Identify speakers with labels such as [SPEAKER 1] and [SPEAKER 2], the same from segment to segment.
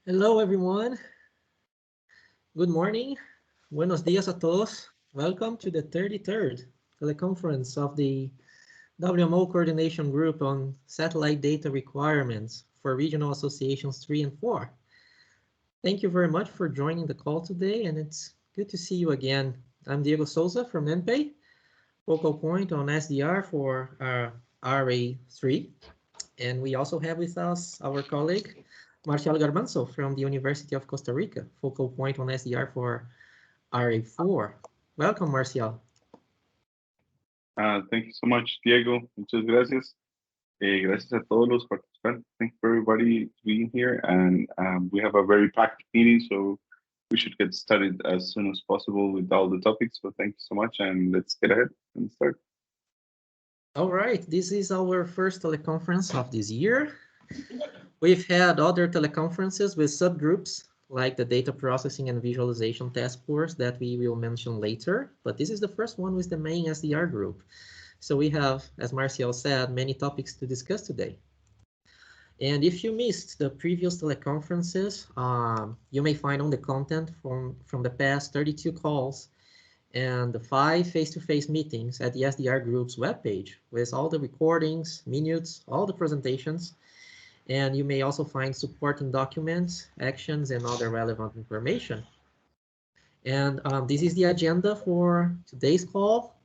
[SPEAKER 1] Hello, everyone. Good morning. Buenos días a todos. Welcome to the 33rd teleconference of the WMO Coordination Group on Satellite Data Requirements for Regional Associations 3 and 4. Thank you very much for joining the call today, and it's good to see you again. I'm Diego Souza from NPE, focal point on SDR for RA-III, and we also have with us our colleague, Marcial Garbanzo from the University of Costa Rica, focal point on SDR for RA-IV. Welcome, Marcial.
[SPEAKER 2] Thank you so much, Diego. Muchas gracias. Gracias a todos los participantes. Thank you for everybody being here. And we have a very packed meeting, so we should get started as soon as possible with all the topics. So thank you so much, and let's get ahead and start.
[SPEAKER 1] All right, this is our first teleconference of this year. We've had other teleconferences with subgroups like the Data Processing and Visualization Task Force that we will mention later, but this is the first one with the main SDR group. So we have, as Marcial said, many topics to discuss today. And if you missed the previous teleconferences, you may find on the content from the past 32 calls and the 5 face-to-face meetings at the SDR group's webpage with all the recordings, minutes, all the presentations. And you may also find supporting documents, actions, and other relevant information. And this is the agenda for today's call.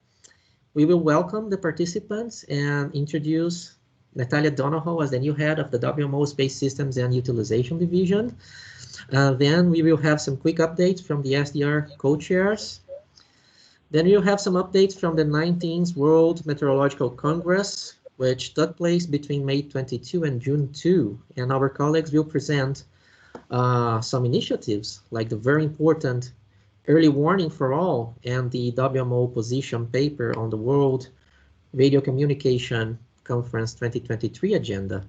[SPEAKER 1] We will welcome the participants and introduce Natalia Donoho as the new head of the WMO Space Systems and Utilization Division. Then we will have some quick updates from the SDR co-chairs. Then we'll have some updates from the 19th World Meteorological Congress, which took place between May 22 and June 2. And our colleagues will present some initiatives like the very important Early Warning for All and the WMO position paper on the World Radiocommunication Conference 2023 agenda.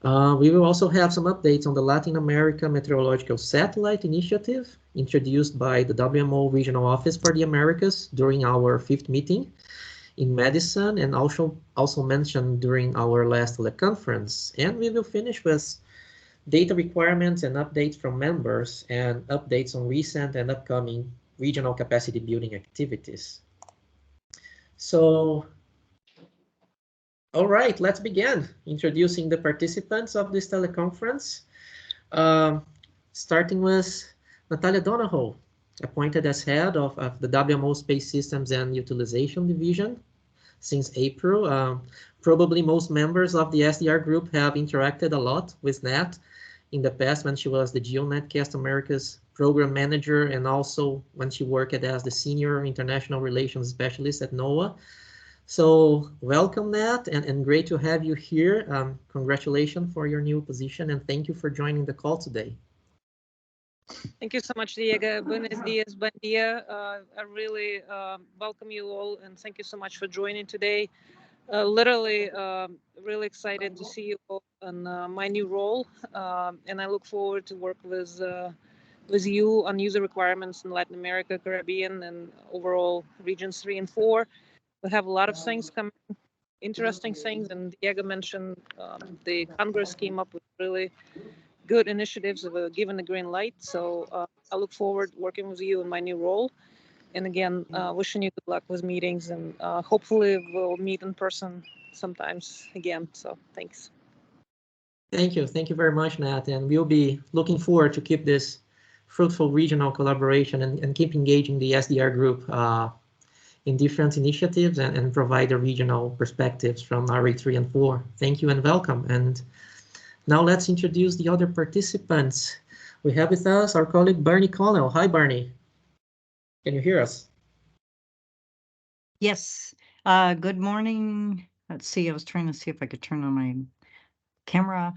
[SPEAKER 1] We will also have some updates on the Latin America Meteorological Satellite Initiative introduced by the WMO Regional Office for the Americas during our 5th meeting in Madison, and also mentioned during our last teleconference. And we will finish with data requirements and updates from members and updates on recent and upcoming regional capacity building activities. So, all right, let's begin introducing the participants of this teleconference, starting with Natalia Donoho, appointed as head of the WMO Space Systems and Utilization Division since April. Probably most members of the SDR group have interacted a lot with Nat in the past when she was the GeoNetcast Americas program manager and also when she worked as the senior international relations specialist at NOAA. So welcome, Nat, and great to have you here. Congratulations for your new position, and thank you for joining the call today.
[SPEAKER 3] Thank you so much, Diego. Buenos dias, buen dia. I really welcome you all, and thank you so much for joining today. Literally, really excited to see you all in my new role, and I look forward to work with you on user requirements in Latin America, Caribbean, and overall regions 3 and 4. We have a lot of things coming, interesting things, and Diego mentioned the Congress came up with really good initiatives of given the green light. So I look forward to working with you in my new role. And again, wishing you good luck with meetings, and hopefully we'll meet in person sometimes again. So thanks.
[SPEAKER 1] Thank you. Thank you very much, Nat. And we'll be looking forward to keep this fruitful regional collaboration and keep engaging the SDR group in different initiatives and provide the regional perspectives from RA-III and 4. Thank you and welcome. And now let's introduce the other participants. We have with us our colleague Barney Connell. Hi, Barney. Can you hear us?
[SPEAKER 4] Yes. Good morning. Let's see. I was trying to see if I could turn on my camera.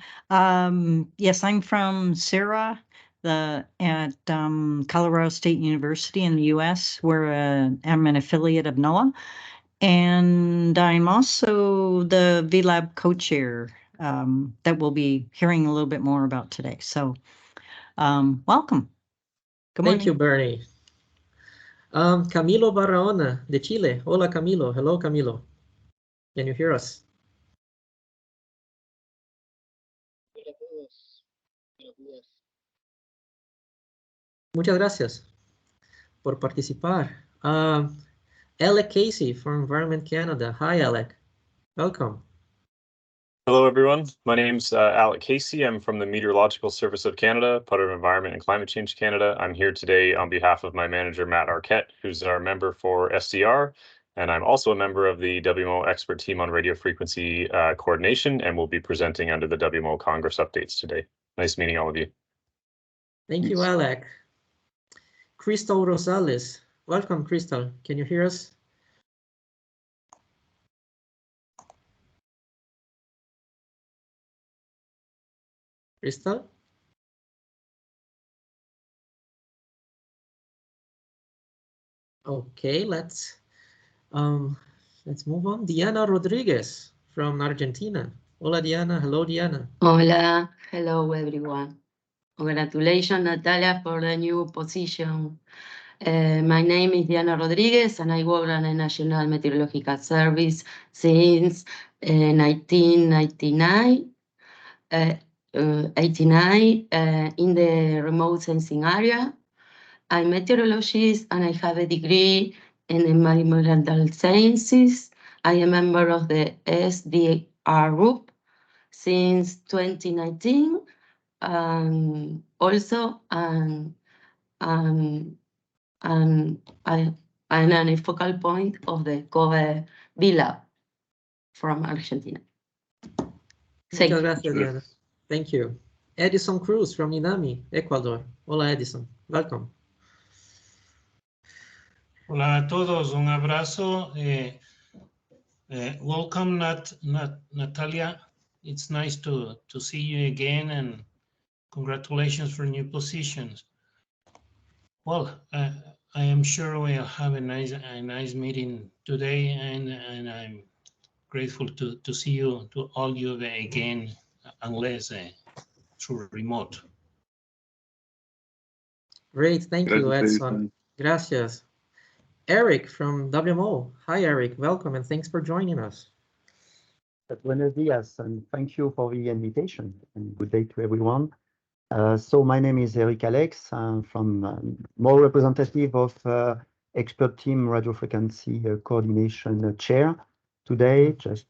[SPEAKER 4] Yes, I'm from CERA at Colorado State University in the U.S., where I'm an affiliate of NOAA. And I'm also the VLab co-chair that we'll be hearing a little bit more about today. So welcome. Good morning.
[SPEAKER 1] Thank you, Bernie. Camilo Barahona de Chile. Hola, Camilo. Hello, Camilo. Can you hear us?
[SPEAKER 5] Hola a todos.
[SPEAKER 1] Muchas gracias por participar. Alec Casey from Environment Canada. Hi, Alec. Welcome.
[SPEAKER 5] Hello, everyone. My name's Alec Casey. I'm from the Meteorological Service of Canada, part of Environment and Climate Change Canada. I'm here today on behalf of my manager, Matt Arquette, who's our member for SDR, and I'm also a member of the WMO expert team on radio frequency coordination, and will be presenting under the WMO Congress updates today. Nice meeting all of you.
[SPEAKER 1] Thank you, Alec. Crystal Rosales. Welcome, Crystal. Can you hear us? Crystal? Okay, let's move on. Diana Rodriguez from Argentina. Hola, Diana. Hello, Diana.
[SPEAKER 6] Hola, hello everyone. Congratulations, Natalia, for the new position. My name is Diana Rodriguez, and I work on the National Meteorological Service since 1999, 89, in the remote sensing area. I'm a meteorologist, and I have a degree in environmental sciences. I am a member of the SDR group since 2019. Also, I'm a focal point of the COVE B-Lab from Argentina. Thank
[SPEAKER 1] Muchas
[SPEAKER 6] you.
[SPEAKER 1] gracias, Diana. Thank you. Edison Cruz from INAMI, Ecuador. Hola, Edison. Welcome.
[SPEAKER 7] Hola a todos, un abrazo. Welcome, Natalia. It's nice to see you again, and congratulations for new positions. Well, I am sure we'll have a nice meeting today, and I'm grateful to see you, to all you again, unless through remote.
[SPEAKER 1] Great, thank you, Edson. Gracias. Eric from WMO. Hi, Eric. Welcome, and thanks for joining us.
[SPEAKER 8] Buenos dias, and thank you for the invitation, and good day to everyone. So my name is Eric Alex. I'm from more representative of expert team radio frequency coordination chair today, just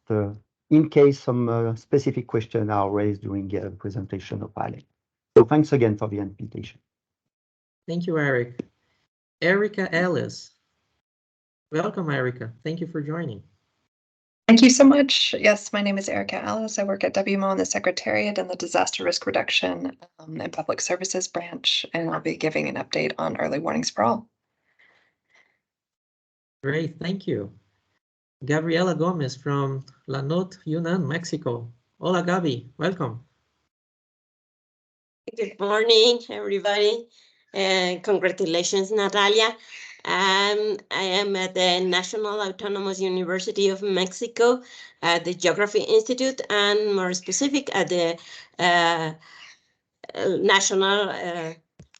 [SPEAKER 8] in case some specific questions are raised during the presentation of Alec. So thanks again for the invitation.
[SPEAKER 1] Thank you, Eric. Erica Allis. Welcome, Erica. Thank you for joining.
[SPEAKER 9] Thank you so much. Yes, my name is Erica Allis. I work at WMO in the Secretariat and the Disaster Risk Reduction and Public Services branch, and I'll be giving an update on early warnings for all.
[SPEAKER 1] Great, thank you. Gabriela Gomez from La Note, Yunnan, Mexico. Hola, Gabi. Welcome.
[SPEAKER 10] Good morning, everybody. Congratulations, Natalia. I am at the National Autonomous University of Mexico at the Geography Institute, and more specific at the National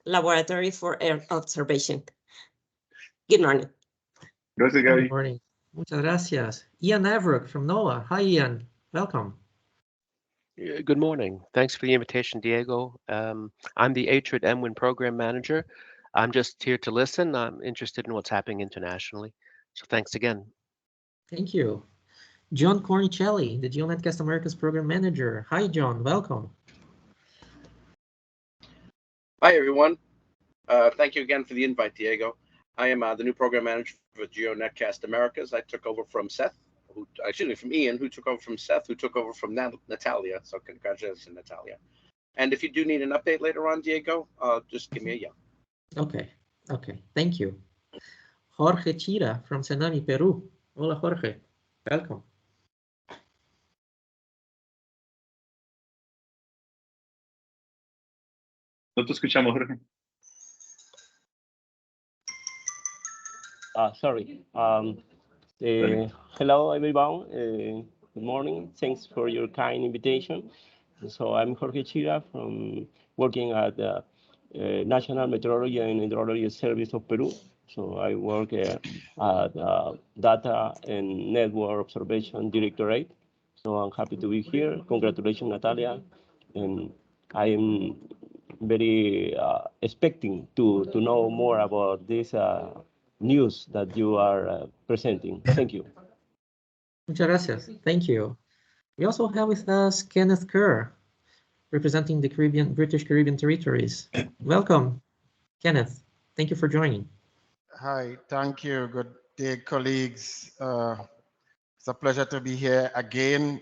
[SPEAKER 10] Laboratory for Earth Observation. Good morning.
[SPEAKER 1] Good morning. Muchas gracias. Ian Averick from NOAA. Hi, Ian. Welcome.
[SPEAKER 11] Good morning. Thanks for the invitation, Diego. I'm the HRID MWIN Program Manager. I'm just here to listen. I'm interested in what's happening internationally. So thanks again.
[SPEAKER 1] Thank you. John Cornicelli, the GeoNetcast Americas Program Manager. Hi, John. Welcome.
[SPEAKER 12] Hi, everyone. Thank you again for the invite, Diego. I am the new Program Manager for GeoNetcast Americas. I took over from Seth. From Ian, who took over from Seth, who took over from Natalia. So congratulations, Natalia. And if you do need an update later on, Diego, just give me a yell.
[SPEAKER 1] Okay. Thank you. Jorge Chira from Senami, Peru. Hola, Jorge. Welcome.
[SPEAKER 2] No te escuchamos, Jorge.
[SPEAKER 13] Sorry. Hello, everyone. Good morning. Thanks for your kind invitation. So I'm Jorge Chira from working at the National Meteorology and Hydrology Service of Peru. So I work at Data and Network Observation Directorate. So I'm happy to be here. Congratulations, Natalia. And I am very expecting to know more about this news that you are presenting. Thank you.
[SPEAKER 1] Muchas gracias. Thank you. We also have with us Kenneth Kerr, representing the British Caribbean territories. Welcome, Kenneth. Thank you for joining.
[SPEAKER 14] Hi, thank you. Good day, colleagues. It's a pleasure to be here again.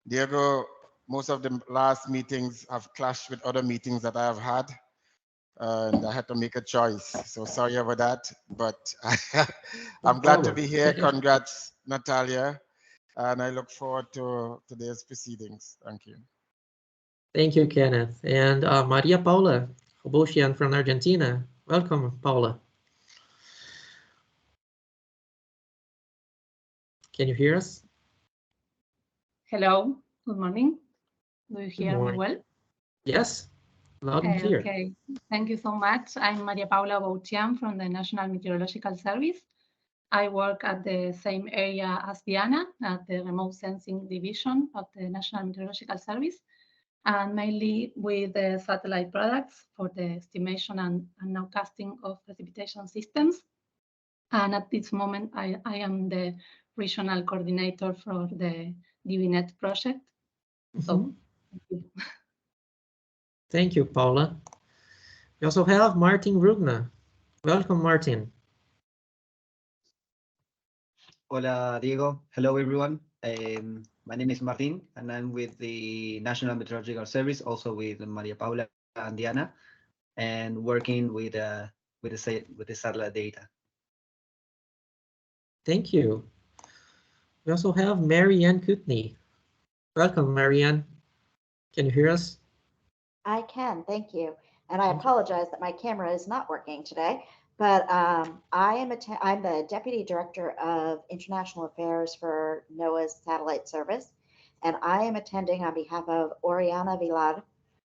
[SPEAKER 14] Diego, most of the last meetings have clashed with other meetings that I have had, and I had to make a choice. So sorry about that, but I'm glad to be here. Congrats, Natalia, and I look forward to today's proceedings. Thank you.
[SPEAKER 1] Thank you, Kenneth. And Maria Paula Hoboshian from Argentina. Welcome, Paula. Can you hear us?
[SPEAKER 15] Hello, good morning. Do you hear me well?
[SPEAKER 1] Yes, loud and clear.
[SPEAKER 15] Okay, thank you so much. I'm Maria Paula Bouchian from the National Meteorological Service. I work at the same area as Diana, at the Remote Sensing Division of the National Meteorological Service, and mainly with the satellite products for the estimation and nowcasting of precipitation systems. And at this moment, I am the regional coordinator for the DBNet project. So, thank you.
[SPEAKER 1] Thank you, Paula. We also have Martin Rugna. Welcome, Martin.
[SPEAKER 16] Hola, Diego. Hello, everyone. My name is Martin, and I'm with the National Meteorological Service, also with Maria Paula and Diana, and working with the satellite data.
[SPEAKER 1] Thank you. We also have Marianne Kutney. Welcome, Marianne. Can you hear us?
[SPEAKER 17] I can, thank you. And I apologize that my camera is not working today, but I'm the Deputy Director of International Affairs for NOAA's Satellite Service, and I am attending on behalf of Oriana Vilar,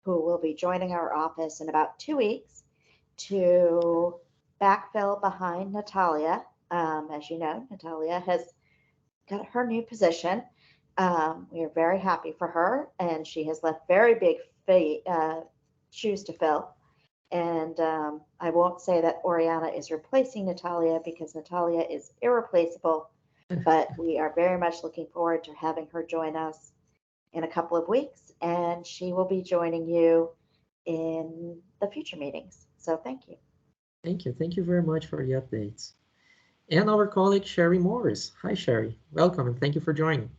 [SPEAKER 17] who will be joining our office in about 2 weeks to backfill behind Natalia. As you know, Natalia has got her new position. We are very happy for her, and she has left very big shoes to fill. And I won't say that Oriana is replacing Natalia because Natalia is irreplaceable, but we are very much looking forward to having her join us in a couple of weeks, and she will be joining you in the future meetings. So thank you.
[SPEAKER 1] Thank you. Thank you very much for the updates. And our colleague, Sherrie Morris. Hi, Sherrie. Welcome, and thank you for joining.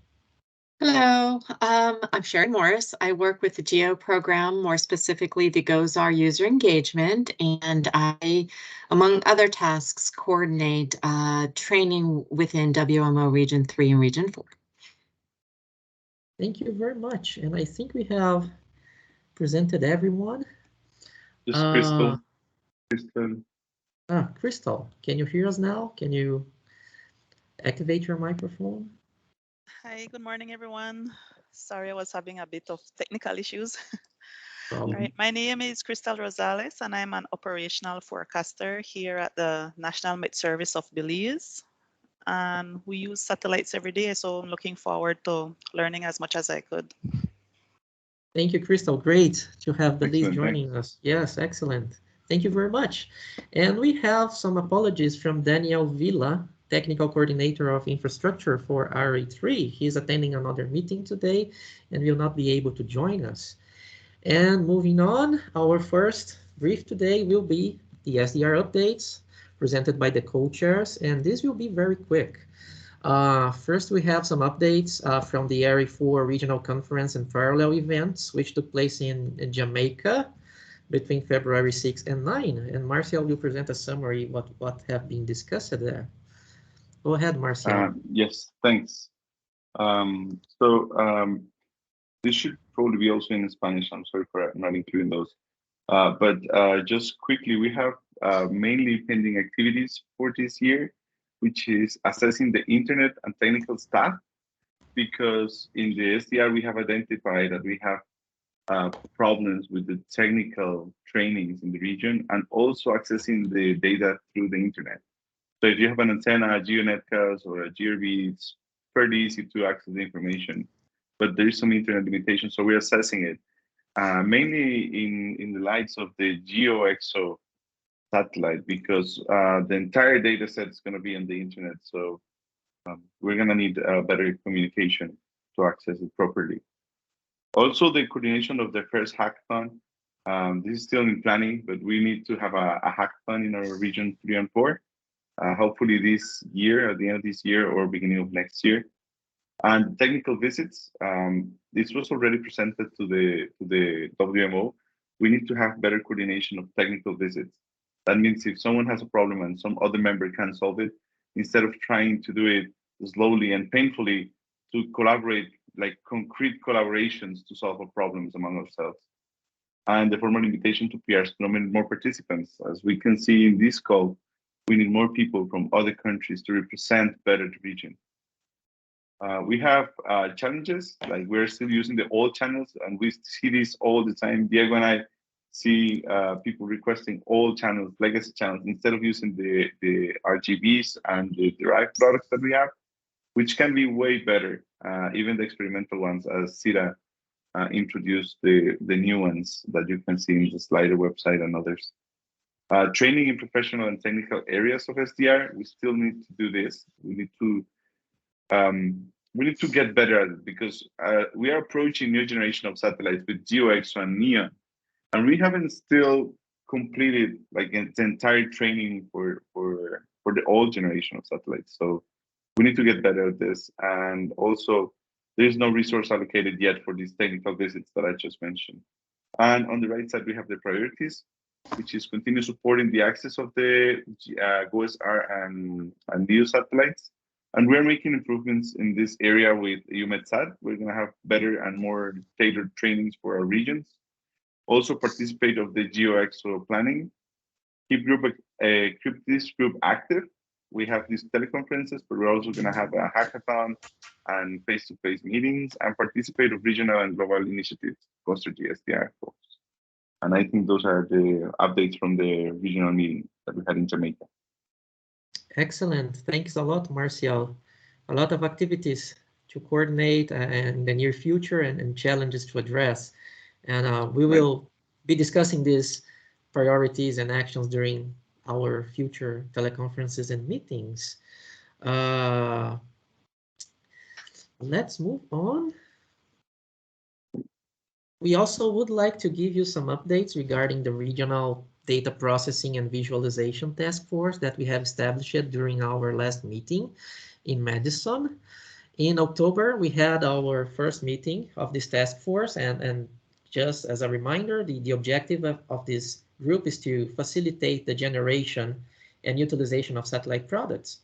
[SPEAKER 18] Hello, I'm Sherrie Morris. I work with the GEO program, more specifically the GOES-R user engagement, and I, among other tasks, coordinate training within WMO Region 3 and Region 4.
[SPEAKER 1] Thank you very much. And I think we have presented everyone.
[SPEAKER 2] Just Crystal.
[SPEAKER 1] Crystal, can you hear us now? Can you activate your microphone?
[SPEAKER 19] Hi, good morning, everyone. Sorry, I was having a bit of technical issues. All right, my name is Crystal Rosales, and I'm an operational forecaster here at the National Met Service of Belize. And we use satellites every day, so I'm looking forward to learning as much as I could.
[SPEAKER 1] Thank you, Crystal. Great to have Belize joining us. Yes, excellent. Thank you very much. And we have some apologies from Daniel Villa, Technical Coordinator of Infrastructure for RA-III. He's attending another meeting today and will not be able to join us. And moving on, our first brief today will be the SDR updates presented by the co-chairs, and this will be very quick. First, we have some updates from the RA-IV Regional Conference and parallel events, which took place in Jamaica between February 6 and 9. And Marcel will present a summary what have been discussed there. Go ahead, Marcel.
[SPEAKER 2] Yes, thanks. This should probably be also in Spanish. I'm sorry for not including those. But just quickly, we have mainly pending activities for this year, which is assessing the internet and technical staff, because in the SDR, we have identified that we have problems with the technical trainings in the region and also accessing the data through the internet. So if you have an antenna, a GeoNetcast, or a GRB, it's fairly easy to access the information, but there is some internet limitation, so we're assessing it. mainly in the lights of the GeoXO satellite, because the entire data set is going to be on the internet. So we're going to need better communication to access it properly. Also, the coordination of the first hackathon. This is still in planning, but we need to have a hackathon in our region 3 and 4. Hopefully this year, at the end of this year or beginning of next year. And technical visits, this was already presented to the WMO. We need to have better coordination of technical visits. That means if someone has a problem and some other member can solve it, instead of trying to do it slowly and painfully, to collaborate, like concrete collaborations to solve our problems among ourselves. And the formal invitation to PRs to nominate more participants. As we can see in this call, we need more people from other countries to represent better the region. We have challenges, like we're still using the old channels, and we see this all the time. Diego and I see people requesting old channels, legacy channels, instead of using the RGBs and the derived products that we have, which can be way better, even the experimental ones, as Sira introduced the new ones that you can see in the Slider website and others. Training in professional and technical areas of SDR, we still need to do this. We need to get better at it, because we are approaching new generation of satellites with GeoXO and NEON, and we haven't still completed like the entire training for the old generation of satellites. So we need to get better at this. And also, there's no resource allocated yet for these technical visits that I just mentioned. And on the right side, we have the priorities, which is continue supporting the access of the GOSR and LEO satellites. And we're making improvements in this area with EUMETSAT. We're going to have better and more tailored trainings for our regions. Also participate of the GeoXO planning. Keep this group active. We have these teleconferences, but we're also going to have a hackathon and face-to-face meetings, and participate of regional and global initiatives, foster the SDR goals. And I think those are the updates from the regional meeting that we had in Jamaica.
[SPEAKER 1] Excellent. Thanks a lot, Marcial. A lot of activities to coordinate in the near future and challenges to address. And we will be discussing these priorities and actions during our future teleconferences and meetings. Let's move on. We also would like to give you some updates regarding the regional data processing and visualization task force that we have established during our last meeting in Madison. In October, we had our first meeting of this task force, and just as a reminder, the objective of this group is to facilitate the generation and utilization of satellite products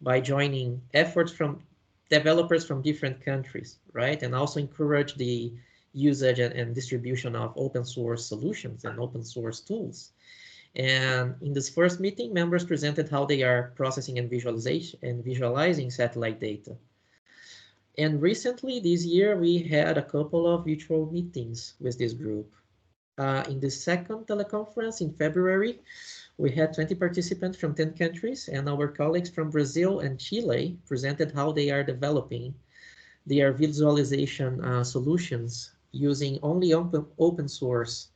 [SPEAKER 1] by joining efforts from developers from different countries, right? And also encourage the usage and distribution of open source solutions and open source tools. And in this first meeting, members presented how they are processing and visualizing satellite data. And recently this year, we had a couple of virtual meetings with this group. In the second teleconference in February, we had 20 participants from 10 countries, and our colleagues from Brazil and Chile presented how they are developing their visualization solutions using only open source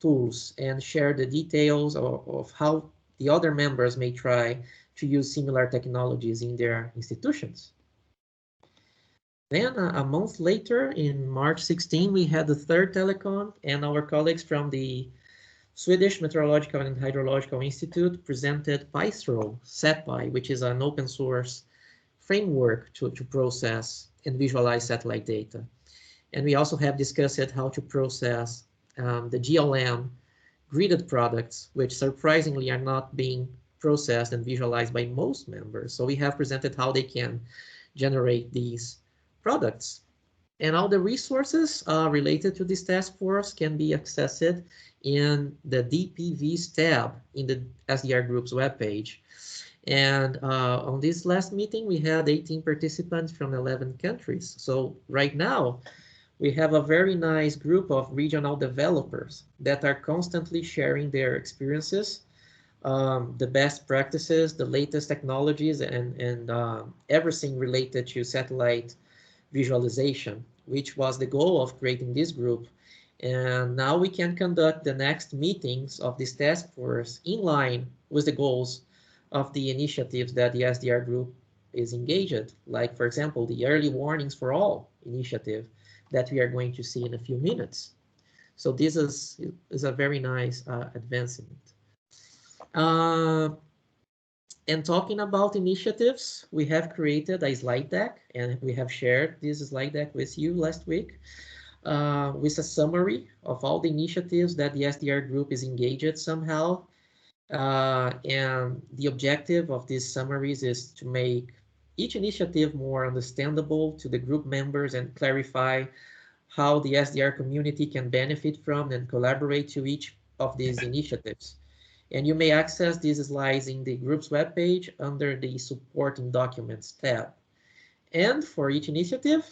[SPEAKER 1] tools, and share the details of how the other members may try to use similar technologies in their institutions. Then a month later, in March 16, we had the third telecon, and our colleagues from the Swedish Meteorological and Hydrological Institute presented PyStro, SatPy, which is an open source framework to process and visualize satellite data. And we also have discussed how to process the GLM gridded products, which surprisingly are not being processed and visualized by most members. So we have presented how they can generate these products. And all the resources related to this task force can be accessed in the DPVs tab in the SDR Group's webpage. And on this last meeting, we had 18 participants from 11 countries. So right now, we have a very nice group of regional developers that are constantly sharing their experiences, the best practices, the latest technologies, and everything related to satellite visualization, which was the goal of creating this group. And now we can conduct the next meetings of this task force in line with the goals of the initiatives that the SDR group is engaged, like, for example, the Early Warnings for All initiative that we are going to see in a few minutes. So this is a very nice advancement. And talking about initiatives, we have created a slide deck, and we have shared this slide deck with you last week with a summary of all the initiatives that the SDR group is engaged somehow. And the objective of these summaries is to make each initiative more understandable to the group members and clarify how the SDR community can benefit from and collaborate to each of these initiatives. And you may access these slides in the group's webpage under the Supporting Documents tab. And for each initiative,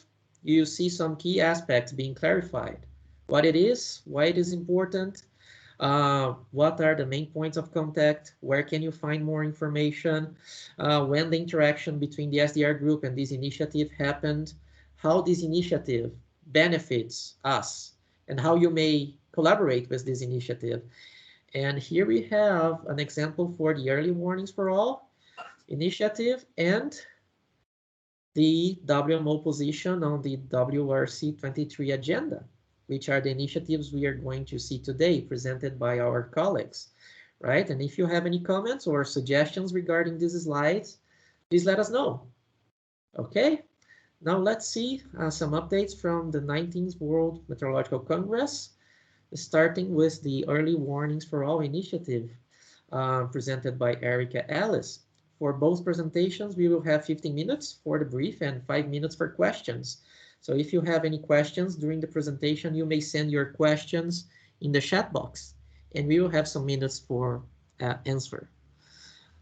[SPEAKER 1] you see some key aspects being clarified. What it is, why it is important, what are the main points of contact, where can you find more information, when the interaction between the SDR group and this initiative happened, how this initiative benefits us, and how you may collaborate with this initiative. And here we have an example for the Early Warnings for All initiative and the WMO position on the WRC-23 agenda, which are the initiatives we are going to see today presented by our colleagues, right? And if you have any comments or suggestions regarding these slides, please let us know. Okay, now let's see some updates from the 19th World Meteorological Congress, starting with the Early Warnings for All initiative presented by Erica Allis. For both presentations, we will have 15 minutes for the brief and 5 minutes for questions. So if you have any questions during the presentation, you may send your questions in the chat box, and we will have some minutes for answer.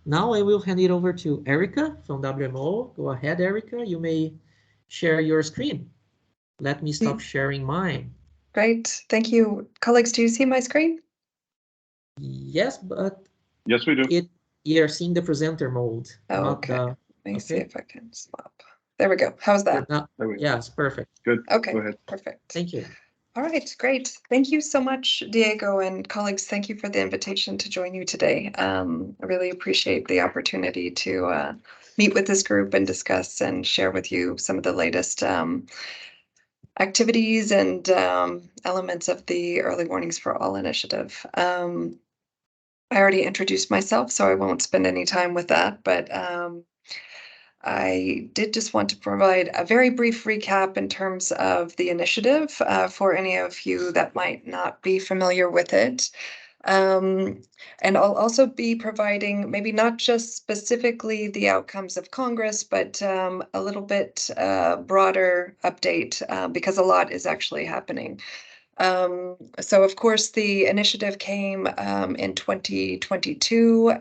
[SPEAKER 1] Now I will hand it over to Erica from WMO. Go ahead, Erica. You may share your screen. Let me stop sharing mine.
[SPEAKER 9] Great, thank you. Colleagues, do you see my screen?
[SPEAKER 1] Yes, but
[SPEAKER 2] yes, we do.
[SPEAKER 1] You're seeing the presenter mode.
[SPEAKER 9] Oh, okay. Let me see if I can swap. There we go. How's that?
[SPEAKER 1] Yes, perfect.
[SPEAKER 2] Good.
[SPEAKER 9] Okay,
[SPEAKER 2] Go ahead.
[SPEAKER 9] perfect.
[SPEAKER 1] Thank you.
[SPEAKER 9] All right, great. Thank you so much, Diego, and colleagues. Thank you for the invitation to join you today. I really appreciate the opportunity to meet with this group and discuss and share with you some of the latest activities and elements of the Early Warnings for All initiative. I already introduced myself, so I won't spend any time with that, but I did just want to provide a very brief recap in terms of the initiative for any of you that might not be familiar with it. And I'll also be providing maybe not just specifically the outcomes of Congress, but a little bit broader update because a lot is actually happening. So of course the initiative came in 2022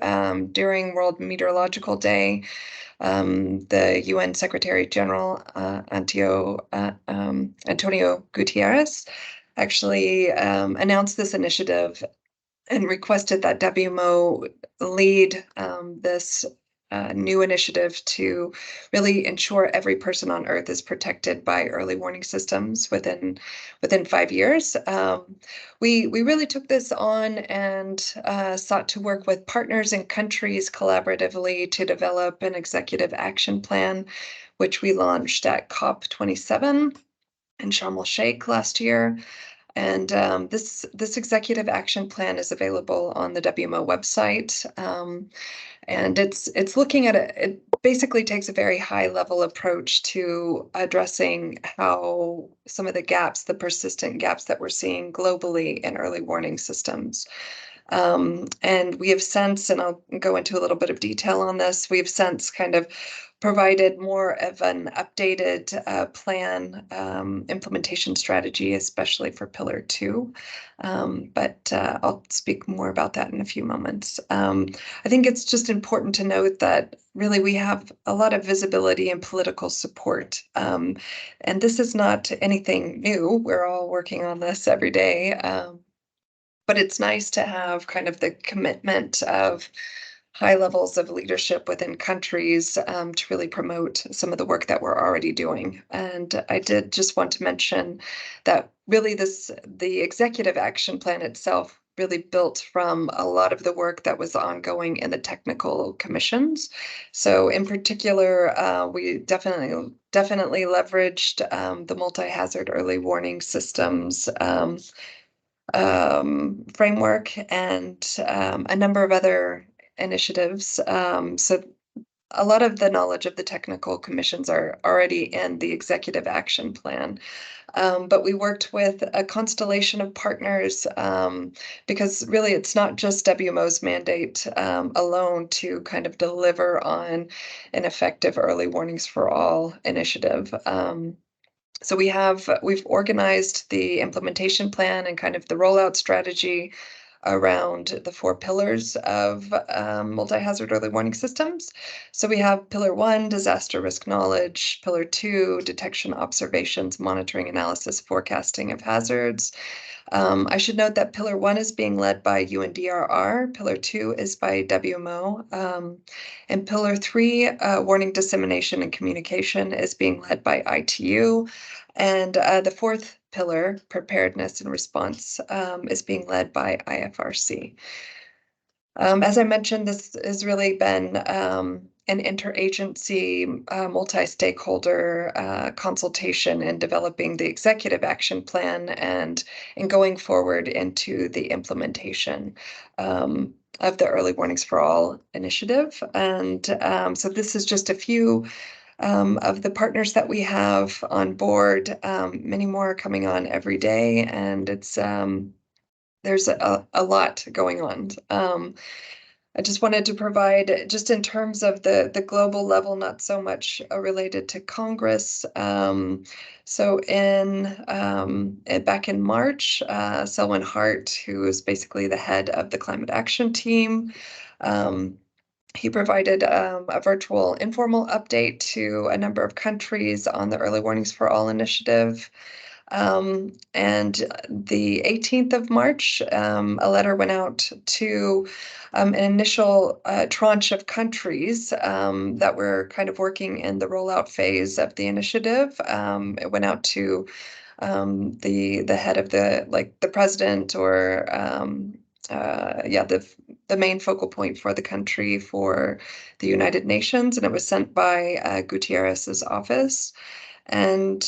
[SPEAKER 9] during World Meteorological Day. The UN Secretary General Antonio Gutierrez actually announced this initiative and requested that WMO lead this new initiative to really ensure every person on Earth is protected by early warning systems within 5 years. We really took this on and sought to work with partners and countries collaboratively to develop an executive action plan, which we launched at COP27 in Sharm el-Sheikh last year. And this executive action plan is available on the WMO website. And it's looking at it basically takes a very high level approach to addressing how some of the gaps, the persistent gaps that we're seeing globally in early warning systems. And we have since, and I'll go into a little bit of detail on this, we've since kind of provided more of an updated plan implementation strategy, especially for Pillar 2. But I'll speak more about that in a few moments. I think it's just important to note that really we have a lot of visibility and political support. And this is not anything new. We're all working on this every day. But it's nice to have kind of the commitment of high levels of leadership within countries to really promote some of the work that we're already doing. And I did just want to mention that really the executive action plan itself really built from a lot of the work that was ongoing in the technical commissions. So in particular, we definitely leveraged the multi-hazard early warning systems framework and a number of other initiatives. So a lot of the knowledge of the technical commissions are already in the executive action plan. But we worked with a constellation of partners because really it's not just WMO's mandate alone to kind of deliver on an effective early warnings for all initiative. So we've organized the implementation plan and kind of the rollout strategy around the 4 pillars of multi-hazard early warning systems. So we have pillar 1, disaster risk knowledge, pillar 2, detection, observations, monitoring, analysis, forecasting of hazards. I should note that pillar 1 is being led by UNDRR, pillar 2 is by WMO, and pillar 3, warning dissemination and communication, is being led by ITU, and the 4th pillar, preparedness and response, is being led by IFRC. As I mentioned, this has really been an interagency, multi-stakeholder consultation in developing the executive action plan and in going forward into the implementation of the Early Warnings for All initiative. And so this is just a few of the partners that we have on board. Many more are coming on every day, and it's there's a lot going on. I just wanted to provide, just in terms of the global level, not so much related to Congress. So back in March, Selwyn Hart, who is basically the head of the climate action team, he provided a virtual informal update to a number of countries on the Early Warnings for All initiative. And the 18th of March, a letter went out to an initial tranche of countries that were kind of working in the rollout phase of the initiative. It went out to the head of the president, or the main focal point for the country for the United Nations, and it was sent by Gutierrez's office. And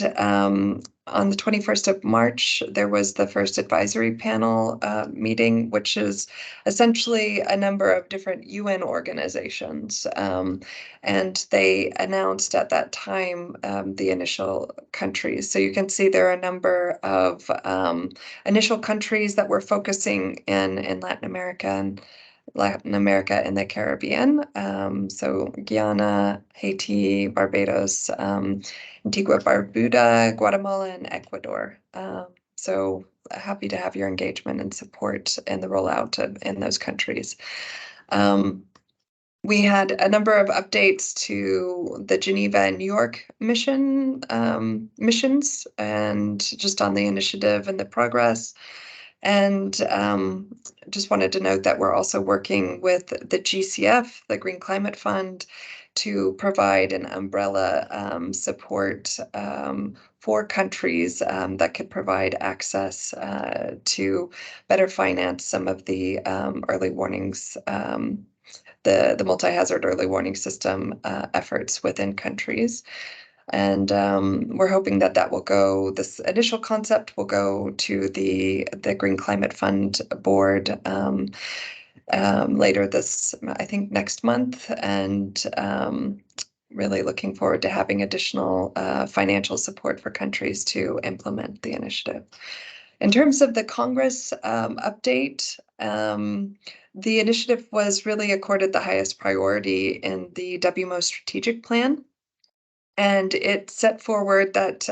[SPEAKER 9] on the 21st of March, there was the first advisory panel meeting, which is essentially a number of different UN organizations. And they announced at that time the initial countries. So you can see there are a number of initial countries that we're focusing in Latin America and the Caribbean. So Guyana, Haiti, Barbados, Antigua, Barbuda, Guatemala, and Ecuador. So happy to have your engagement and support in the rollout in those countries. We had a number of updates to the Geneva and New York missions, and just on the initiative and the progress. And just wanted to note that we're also working with the GCF, the Green Climate Fund, to provide an umbrella support for countries that could provide access to better finance some of the early warnings, the multi-hazard early warning system efforts within countries. And we're hoping that will go, this initial concept will go to the Green Climate Fund board later this, I think next month, and really looking forward to having additional financial support for countries to implement the initiative. In terms of the Congress update, the initiative was really accorded the highest priority in the WMO strategic plan. And it set forward that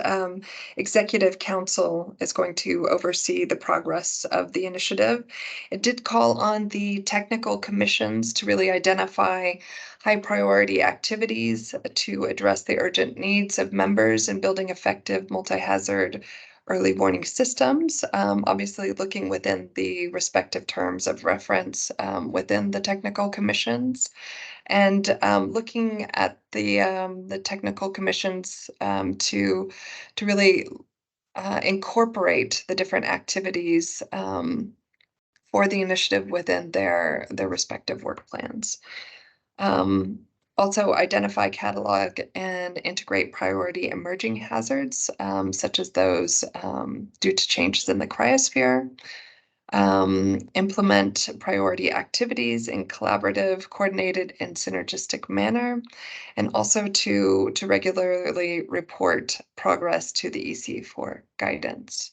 [SPEAKER 9] Executive Council is going to oversee the progress of the initiative. It did call on the technical commissions to really identify high priority activities to address the urgent needs of members in building effective multi-hazard early warning systems, obviously looking within the respective terms of reference within the technical commissions, and looking at the technical commissions to really incorporate the different activities for the initiative within their respective work plans. Also identify, catalog, and integrate priority emerging hazards, such as those due to changes in the cryosphere. Implement priority activities in collaborative, coordinated, and synergistic manner, and also to regularly report progress to the EC for guidance.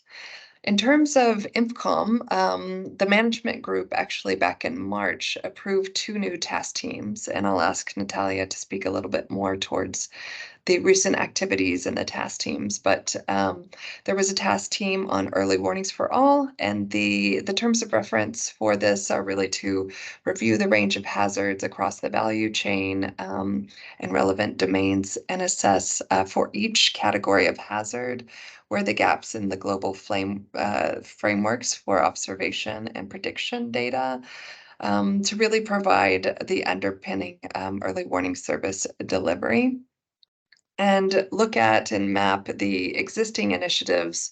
[SPEAKER 9] In terms of INFCOM, the management group actually back in March approved 2 new task teams, and I'll ask Natalia to speak a little bit more towards the recent activities in the task teams. But there was a task team on early warnings for all, and the terms of reference for this are really to review the range of hazards across the value chain and relevant domains, and assess for each category of hazard where the gaps in the global frameworks for observation and prediction data to really provide the underpinning early warning service delivery, and look at and map the existing initiatives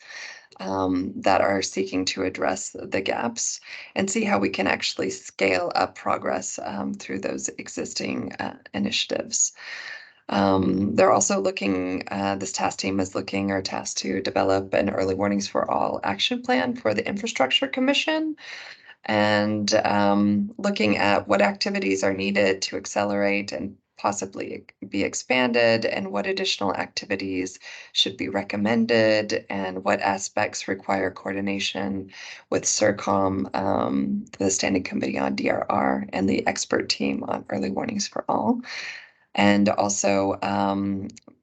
[SPEAKER 9] that are seeking to address the gaps, and see how we can actually scale up progress through those existing initiatives. They're also looking, this task team is looking or tasked to develop an early warnings for all action plan for the Infrastructure Commission, and looking at what activities are needed to accelerate and possibly be expanded, and what additional activities should be recommended, and what aspects require coordination with SERCOM, the Standing Committee on DRR, and the expert team on early warnings for all. And also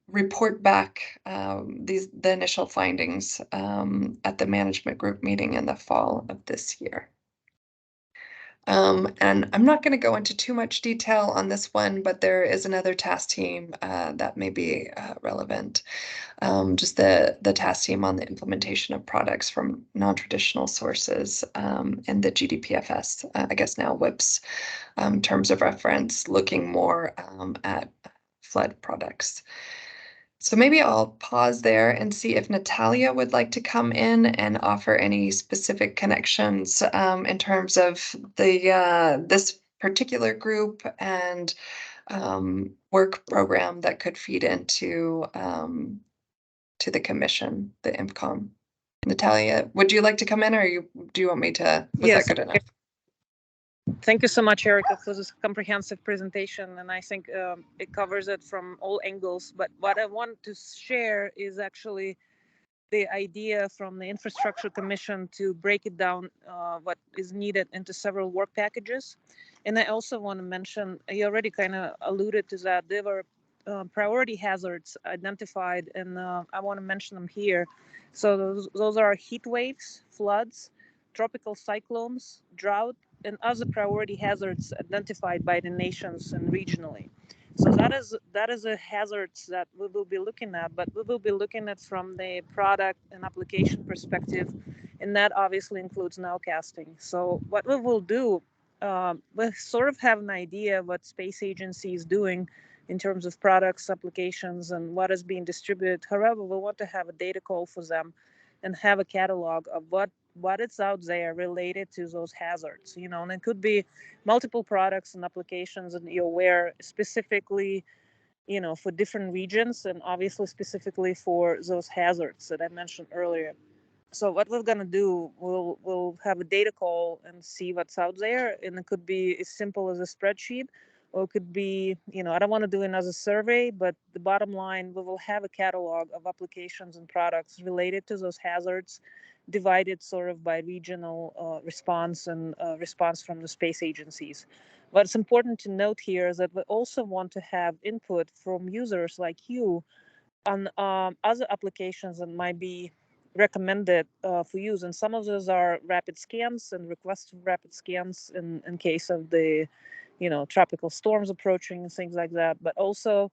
[SPEAKER 9] report back the initial findings at the management group meeting in the fall of this year. And I'm not going to go into too much detail on this one, but there is another task team that may be relevant. Just the task team on the implementation of products from non-traditional sources and the GDPFS, I guess now WIPS terms of reference, looking more at flood products. So maybe I'll pause there and see if Natalia would like to come in and offer any specific connections in terms of the this particular group and work program that could feed into to the commission, the INFCOM. Natalia, would you like to come in, or do you want me to? Was
[SPEAKER 3] Yes.
[SPEAKER 9] that good enough?
[SPEAKER 3] Thank you so much, Erica, for this comprehensive presentation, and I think it covers it from all angles. But what I want to share is actually the idea from the Infrastructure Commission to break it down, what is needed, into several work packages. And I also want to mention, you already kind of alluded to that, there were priority hazards identified, and I want to mention them here. So those are heat waves, floods, tropical cyclones, drought, and other priority hazards identified by the nations and regionally. So that is a hazards that we will be looking at, but we will be looking at from the product and application perspective, and that obviously includes nowcasting. So what we will do, we sort of have an idea what space agency is doing in terms of products, applications, and what is being distributed. However, we want to have a data call for them and have a catalog of what is out there related to those hazards, and it could be multiple products and applications, and you're aware specifically, for different regions, and obviously specifically for those hazards that I mentioned earlier. So what we're going to do, we'll have a data call and see what's out there, and it could be as simple as a spreadsheet, or it could be, I don't want to do another survey, but the bottom line, we will have a catalog of applications and products related to those hazards, divided sort of by regional response and response from the space agencies. What's important to note here is that we also want to have input from users like you on other applications that might be recommended for use. And some of those are rapid scans and requests for rapid scans in case of the, tropical storms approaching and things like that. But also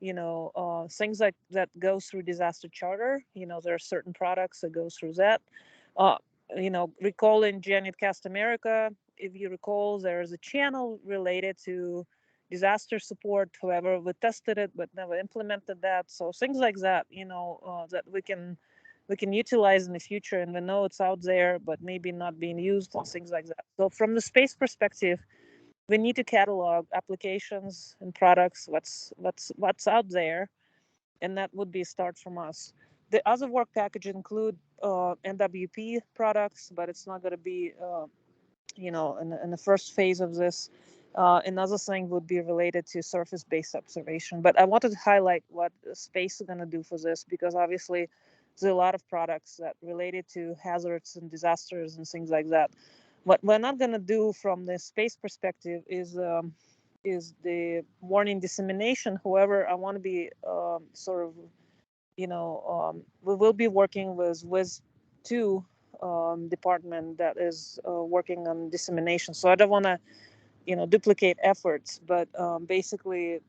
[SPEAKER 3] things like that go through disaster charter. There are certain products that go through that. Recalling Janet Cast America, if you recall, there is a channel related to disaster support. However, we tested it but never implemented that. So things like that, that we can utilize in the future, and we know it's out there, but maybe not being used and things like that. So from the space perspective, we need to catalog applications and products, what's out there, and that would be a start from us. The other work package include NWP products, but it's not going to be, in the first phase of this. Another thing would be related to surface-based observation. But I wanted to highlight what space is going to do for this, because obviously there's a lot of products that related to hazards and disasters and things like that. What we're not going to do from the space perspective is the warning dissemination. However, I want to be we will be working with WIS-2 department that is working on dissemination. So I don't want to, duplicate efforts, but basically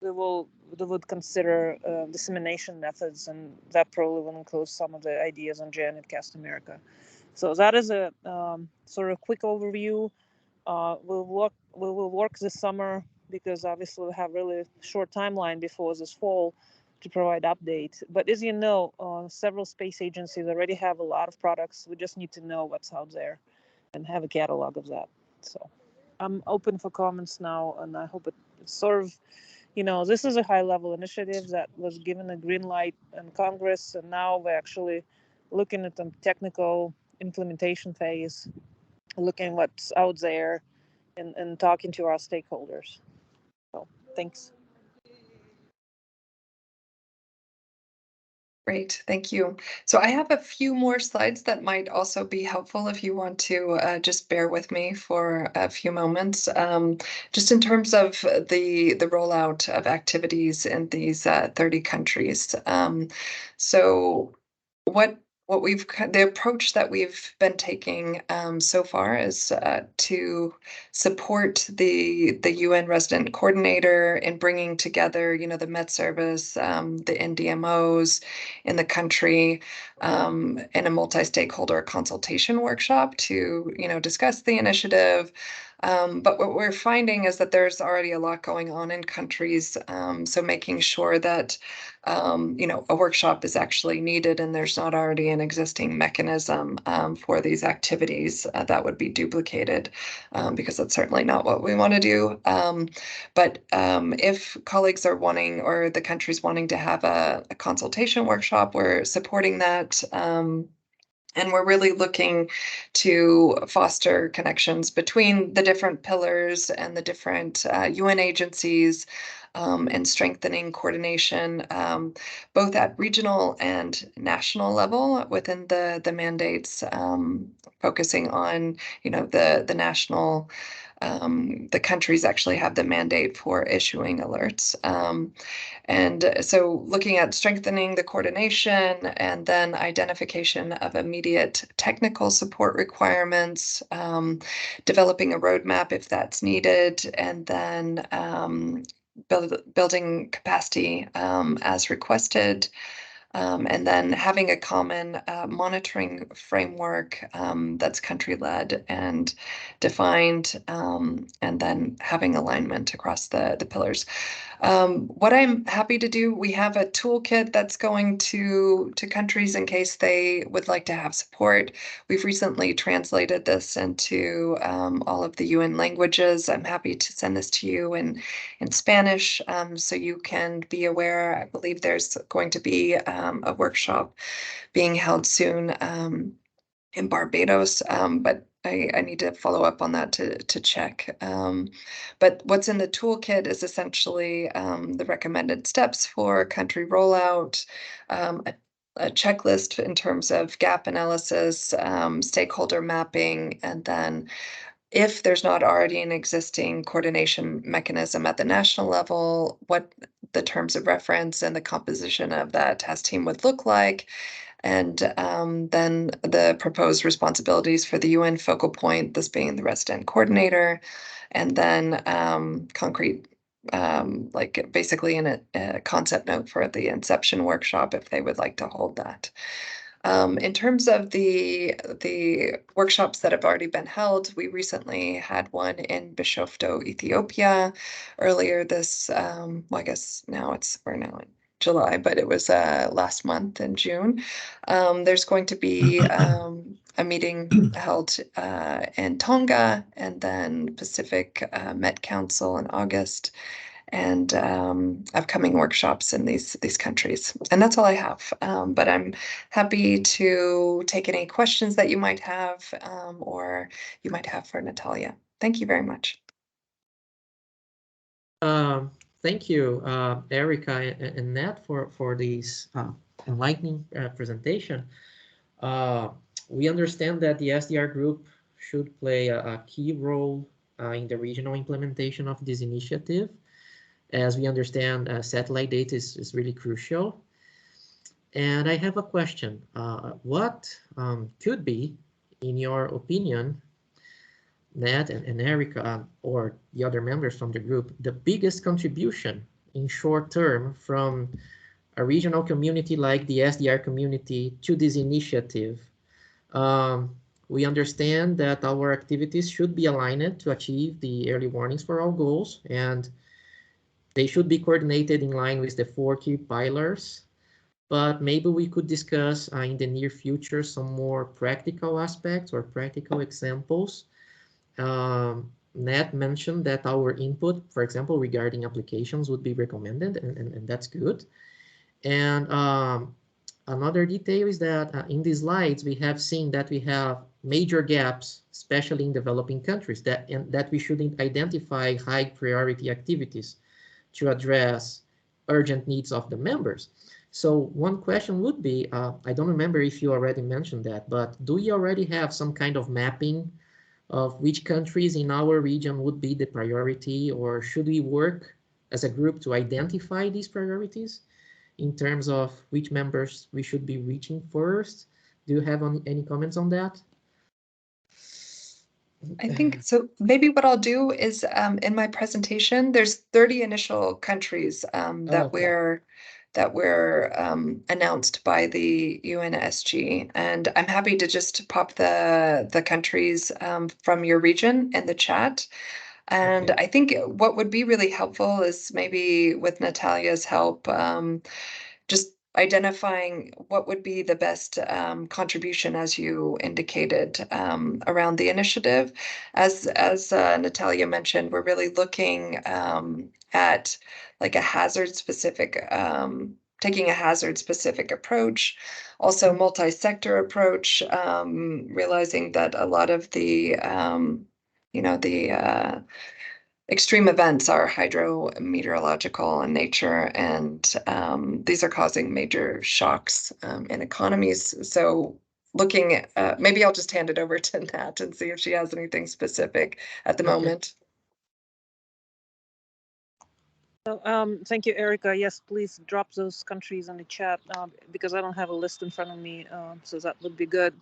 [SPEAKER 3] we would consider dissemination methods, and that probably will include some of the ideas on Janet Cast America. So that is a sort of quick overview. We will work this summer, because obviously we have really short timeline before this fall to provide updates. But as you know, several space agencies already have a lot of products. We just need to know what's out there and have a catalog of that. So I'm open for comments now, and I hope it's sort of, this is a high-level initiative that was given a green light in Congress, and now we're actually looking at the technical implementation phase, looking what's out there, and talking to our stakeholders. So thanks.
[SPEAKER 9] Great, thank you. So I have a few more slides that might also be helpful if you want to just bear with me for a few moments. Just in terms of the rollout of activities in these 30 countries. So the approach that we've been taking so far is to support the UN resident coordinator in bringing together, the Met Service, the NDMOs in the country, in a multi-stakeholder consultation workshop to, discuss the initiative. But what we're finding is that there's already a lot going on in countries. So making sure that, a workshop is actually needed and there's not already an existing mechanism for these activities that would be duplicated, because that's certainly not what we want to do. But if colleagues are wanting, or the country's wanting to have a consultation workshop, we're supporting that. And we're really looking to foster connections between the different pillars and the different UN agencies, and strengthening coordination, both at regional and national level within the mandates, focusing on, the national, the countries actually have the mandate for issuing alerts. And so looking at strengthening the coordination, and then identification of immediate technical support requirements, developing a roadmap if that's needed, and then building capacity as requested. And then having a common monitoring framework that's country-led and defined, and then having alignment across the pillars. What I'm happy to do, we have a toolkit that's going to countries in case they would like to have support. We've recently translated this into all of the UN languages. I'm happy to send this to you in Spanish, so you can be aware. I believe there's going to be a workshop being held soon in Barbados, but I need to follow up on that to check. But what's in the toolkit is essentially the recommended steps for country rollout, a checklist in terms of gap analysis, stakeholder mapping, and then if there's not already an existing coordination mechanism at the national level, what the terms of reference and the composition of that task team would look like. And then the proposed responsibilities for the UN focal point, this being the resident coordinator, and then concrete like basically in a concept note for the inception workshop if they would like to hold that. In terms of the workshops that have already been held, we recently had one in Bishoftu, Ethiopia, earlier this, well, I guess now we're now in July, but it was last month in June. There's going to be a meeting held in Tonga, and then Pacific Met Council in August, and upcoming workshops in these countries. And that's all I have. But I'm happy to take any questions that you might have, or you might have for Natalia. Thank you very much.
[SPEAKER 1] Thank you, Erica and Nat, for this enlightening presentation. We understand that the SDR group should play a key role in the regional implementation of this initiative. As we understand, satellite data is really crucial. And I have a question. What could be, in your opinion, Nat and Erica, or the other members from the group, the biggest contribution in short term from a regional community like the SDR community to this initiative? We understand that our activities should be aligned to achieve the early warnings for all goals, and they should be coordinated in line with the 4 key pillars, but maybe we could discuss in the near future some more practical aspects or practical examples. Nat mentioned that our input, for example, regarding applications would be recommended, and that's good. And another detail is that in these slides, we have seen that we have major gaps, especially in developing countries, that we should identify high priority activities to address urgent needs of the members. So one question would be, I don't remember if you already mentioned that, but do you already have some kind of mapping of which countries in our region would be the priority, or should we work as a group to identify these priorities in terms of which members we should be reaching first? Do you have any comments on that?
[SPEAKER 9] I think so. Maybe what I'll do is in my presentation, there's 30 initial countries that were announced by the UNSG, and I'm happy to just pop the countries from your region in the chat. And I think what would be really helpful is maybe with Natalia's help, just identifying what would be the best contribution, as you indicated, around the initiative. As Natalia mentioned, we're really looking at like a hazard-specific, taking a hazard-specific approach, also multi-sector approach, realizing that a lot of the, extreme events are hydrometeorological in nature, and these are causing major shocks in economies. So looking at, maybe I'll just hand it over to Nat and see if she has anything specific at the moment.
[SPEAKER 3] So, thank you, Erica. Yes, please drop those countries in the chat because I don't have a list in front of me, so that would be good.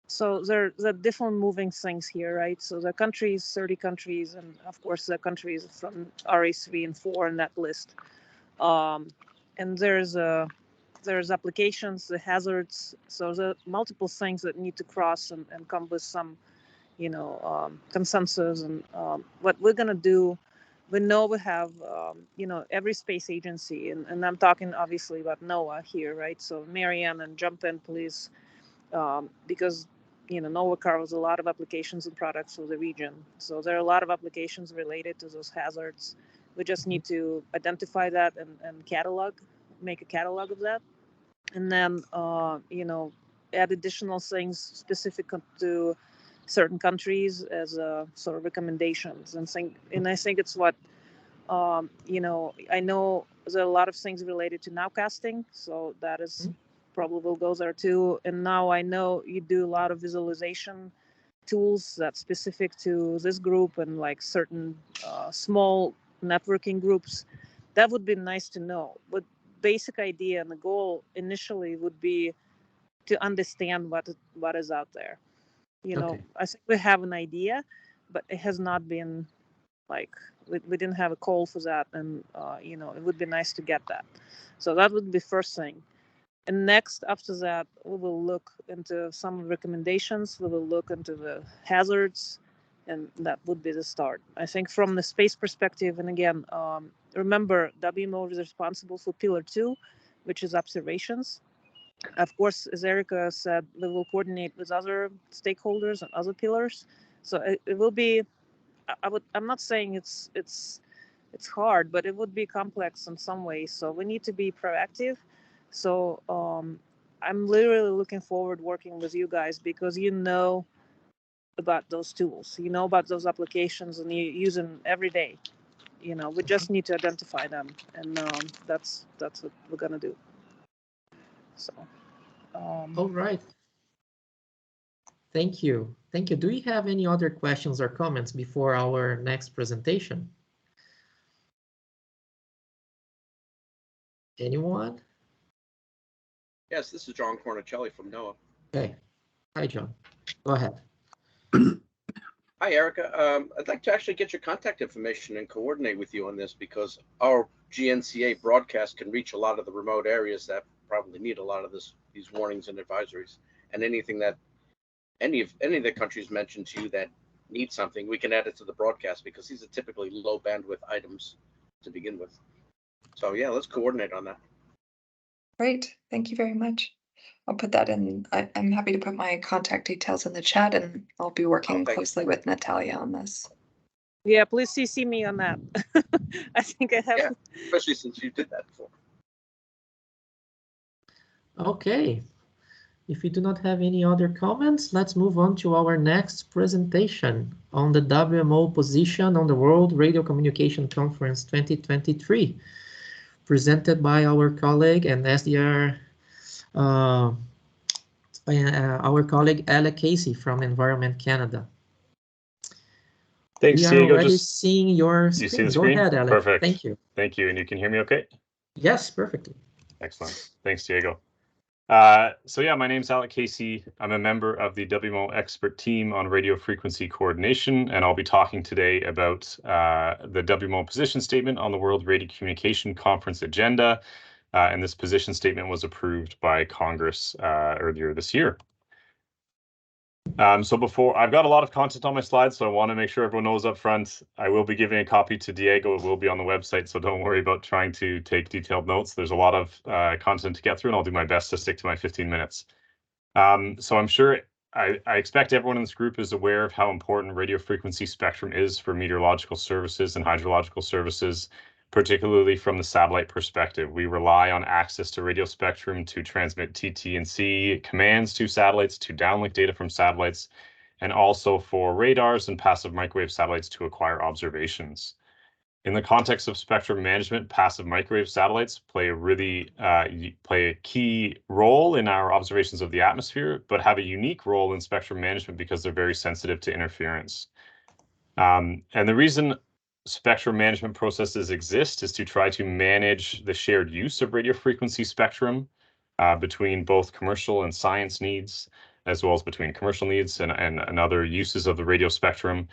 [SPEAKER 3] So there are different moving things here, right? So the countries, 30 countries, and of course the countries from RA-III and IV in that list. And there's applications, the hazards. So there are multiple things that need to cross and come with some, consensus. And what we're gonna do, we know we have, every space agency, and I'm talking obviously about NOAA here, right? So Marianne, and jump in, please, because NOAA covers a lot of applications and products for the region. So there are a lot of applications related to those hazards. We just need to identify that and make a catalog of that. And then, add additional things specific to certain countries as sort of recommendations. And I think it's what, I know there are a lot of things related to nowcasting. So that is probably will go there too. And now I know you do a lot of visualization tools that's specific to this group and like certain small networking groups. That would be nice to know. But basic idea and the goal initially would be to understand what is out there. I think we have an idea, but it has not been Like we didn't have a call for that, and you know, it would be nice to get that. So that would be first thing. And next, after that, we will look into some recommendations. We will look into the hazards, and that would be the start. I think from the space perspective, and again, remember, WMO is responsible for Pillar 2, which is observations. Of course, as Erica said, we will coordinate with other stakeholders and other pillars. So it will be. I'm not saying it's hard, but it would be complex in some ways. So we need to be proactive. So I'm literally looking forward working with you guys, because you know about those tools, you know about those applications, and you use them every day. You know, we just need to identify them, and that's what we're gonna do. So.
[SPEAKER 1] All right. Thank you. Thank you. Do we have any other questions or comments before our next presentation? Anyone?
[SPEAKER 12] Yes, this is John Cornicelli from NOAA.
[SPEAKER 1] Okay. Hi, John. Go ahead.
[SPEAKER 12] Hi, Erica. I'd like to actually get your contact information and coordinate with you on this, because our GNCA broadcast can reach a lot of the remote areas that probably need a lot of these warnings and advisories, and anything that any of the countries mentioned to you that need something, we can add it to the broadcast, because these are typically low bandwidth items to begin with. So yeah, let's coordinate on that.
[SPEAKER 9] Great, thank you very much. I'll put that in. I'm happy to put my contact details in the chat, and I'll be working closely with Natalia on this.
[SPEAKER 3] Yeah, please CC me on that. I think I have.
[SPEAKER 12] Yeah, especially since you did that before.
[SPEAKER 1] Okay. If we do not have any other comments, let's move on to our next presentation on the WMO position on the World Radiocommunication Conference 2023, presented by our colleague and SDR, our colleague Alec Casey from Environment Canada.
[SPEAKER 5] Thanks,
[SPEAKER 1] we are
[SPEAKER 5] Diego.
[SPEAKER 1] already seeing your screen.
[SPEAKER 5] You see the
[SPEAKER 1] Go
[SPEAKER 5] screen?
[SPEAKER 1] ahead, Alec.
[SPEAKER 5] Perfect.
[SPEAKER 1] Thank you.
[SPEAKER 5] Thank you. And you can hear me okay?
[SPEAKER 1] Yes, perfectly.
[SPEAKER 5] Excellent. Thanks, Diego. So yeah, my name's Alec Casey. I'm a member of the WMO expert team on radio frequency coordination, and I'll be talking today about the WMO position statement on the World Radiocommunication Conference agenda. And this position statement was approved by Congress earlier this year. So before, I've got a lot of content on my slides, so I want to make sure everyone knows up front. I will be giving a copy to Diego. It will be on the website, so don't worry about trying to take detailed notes. There's a lot of content to get through, and I'll do my best to stick to my 15 minutes. So I'm sure I expect everyone in this group is aware of how important radio frequency spectrum is for meteorological services and hydrological services, particularly from the satellite perspective. We rely on access to radio spectrum to transmit TT&C commands to satellites, to downlink data from satellites, and also for radars and passive microwave satellites to acquire observations. In the context of spectrum management, passive microwave satellites play a key role in our observations of the atmosphere, but have a unique role in spectrum management because they're very sensitive to interference. And the reason spectrum management processes exist is to try to manage the shared use of radio frequency spectrum between both commercial and science needs, as well as between commercial needs and other uses of the radio spectrum.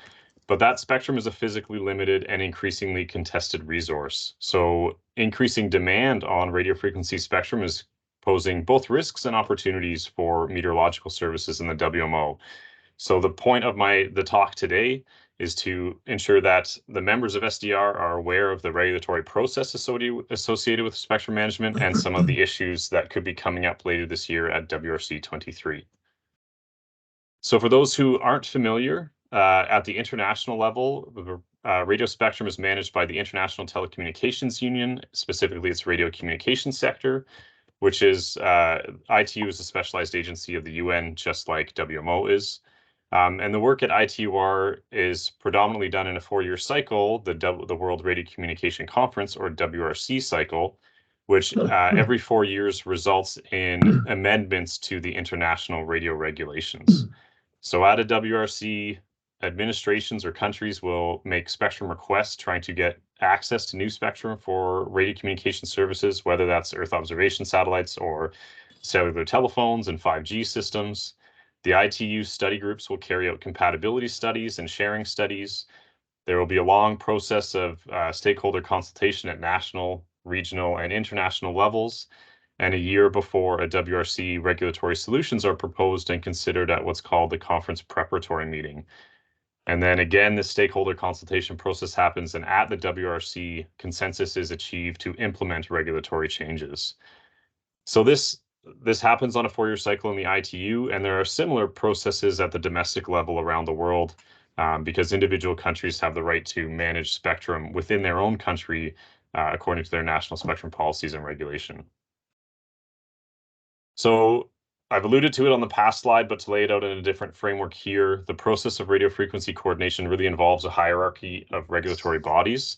[SPEAKER 5] But that spectrum is a physically limited and increasingly contested resource. So increasing demand on radio frequency spectrum is posing both risks and opportunities for meteorological services in the WMO. So the point of the talk today is to ensure that the members of SDR are aware of the regulatory process associated with spectrum management and some of the issues that could be coming up later this year at WRC 23. So for those who aren't familiar, at the international level, the radio spectrum is managed by the International Telecommunications Union, specifically its radio communication sector, which is, ITU is a specialized agency of the UN, just like WMO is. And the work at ITUR is predominantly done in a 4-year cycle, the World Radiocommunication Conference, or WRC cycle, which every 4 years results in amendments to the international radio regulations. So at a WRC, administrations or countries will make spectrum requests trying to get access to new spectrum for radio communication services, whether that's Earth observation satellites or cellular telephones and 5G systems. The ITU study groups will carry out compatibility studies and sharing studies. There will be a long process of stakeholder consultation at national, regional, and international levels, and a year before a WRC regulatory solutions are proposed and considered at what's called the conference preparatory meeting. And then again, the stakeholder consultation process happens, and at the WRC, consensus is achieved to implement regulatory changes. So this happens on a 4-year cycle in the ITU, and there are similar processes at the domestic level around the world, because individual countries have the right to manage spectrum within their own country according to their national spectrum policies and regulation. So I've alluded to it on the past slide, but to lay it out in a different framework here, the process of radio frequency coordination really involves a hierarchy of regulatory bodies.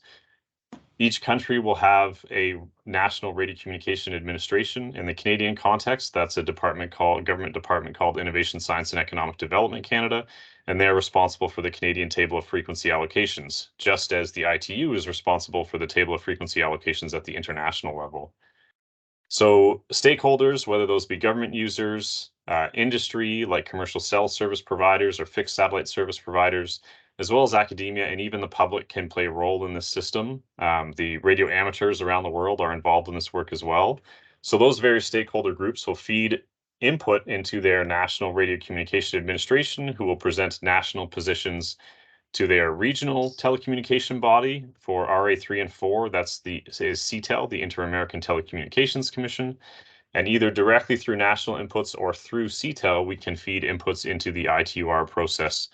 [SPEAKER 5] Each country will have a National Radiocommunication Administration. In the Canadian context, that's a government department called Innovation, Science and Economic Development Canada, and they're responsible for the Canadian Table of Frequency Allocations, just as the ITU is responsible for the Table of Frequency Allocations at the international level. So stakeholders, whether those be government users, industry like commercial cell service providers or fixed satellite service providers, as well as academia and even the public, can play a role in this system. The radio amateurs around the world are involved in this work as well. So those various stakeholder groups will feed input into their National Radiocommunication Administration, who will present national positions to their regional telecommunication body for RA-III and IV. That's is CTEL, the Inter-American Telecommunications Commission. And either directly through national inputs or through CTEL, we can feed inputs into the ITUR process,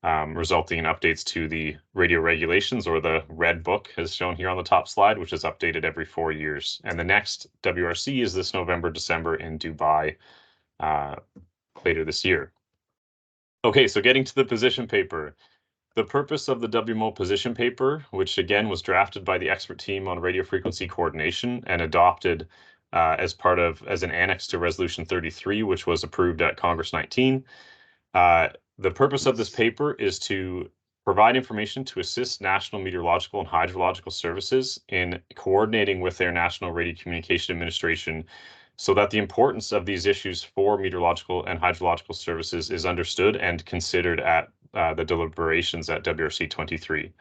[SPEAKER 5] resulting in updates to the radio regulations, or the Red Book as shown here on the top slide, which is updated every 4 years. And the next WRC is this November, December in Dubai later this year. Okay, so getting to the position paper. The purpose of the WMO position paper, which again was drafted by the expert team on radio frequency coordination and adopted as an annex to Resolution 33, which was approved at Congress 19. The purpose of this paper is to provide information to assist national meteorological and hydrological services in coordinating with their National Radiocommunication Administration, so that the importance of these issues for meteorological and hydrological services is understood and considered at the deliberations at WRC 23.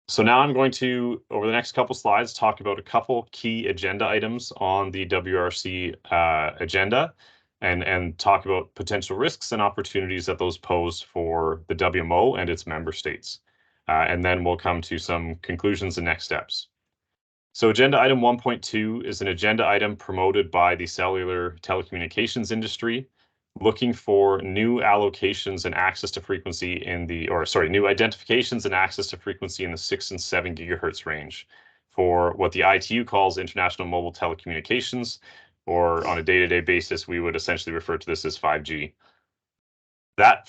[SPEAKER 5] So now I'm going to, over the next couple slides, talk about a couple key agenda items on the WRC agenda, and talk about potential risks and opportunities that those pose for the WMO and its member states. And then we'll come to some conclusions and next steps. So agenda item 1.2 is an agenda item promoted by the cellular telecommunications industry, looking for new allocations and access to frequency new identifications and access to frequency in the 6 and 7 gigahertz range for what the ITU calls international mobile telecommunications, or on a day-to-day basis, we would essentially refer to this as 5G.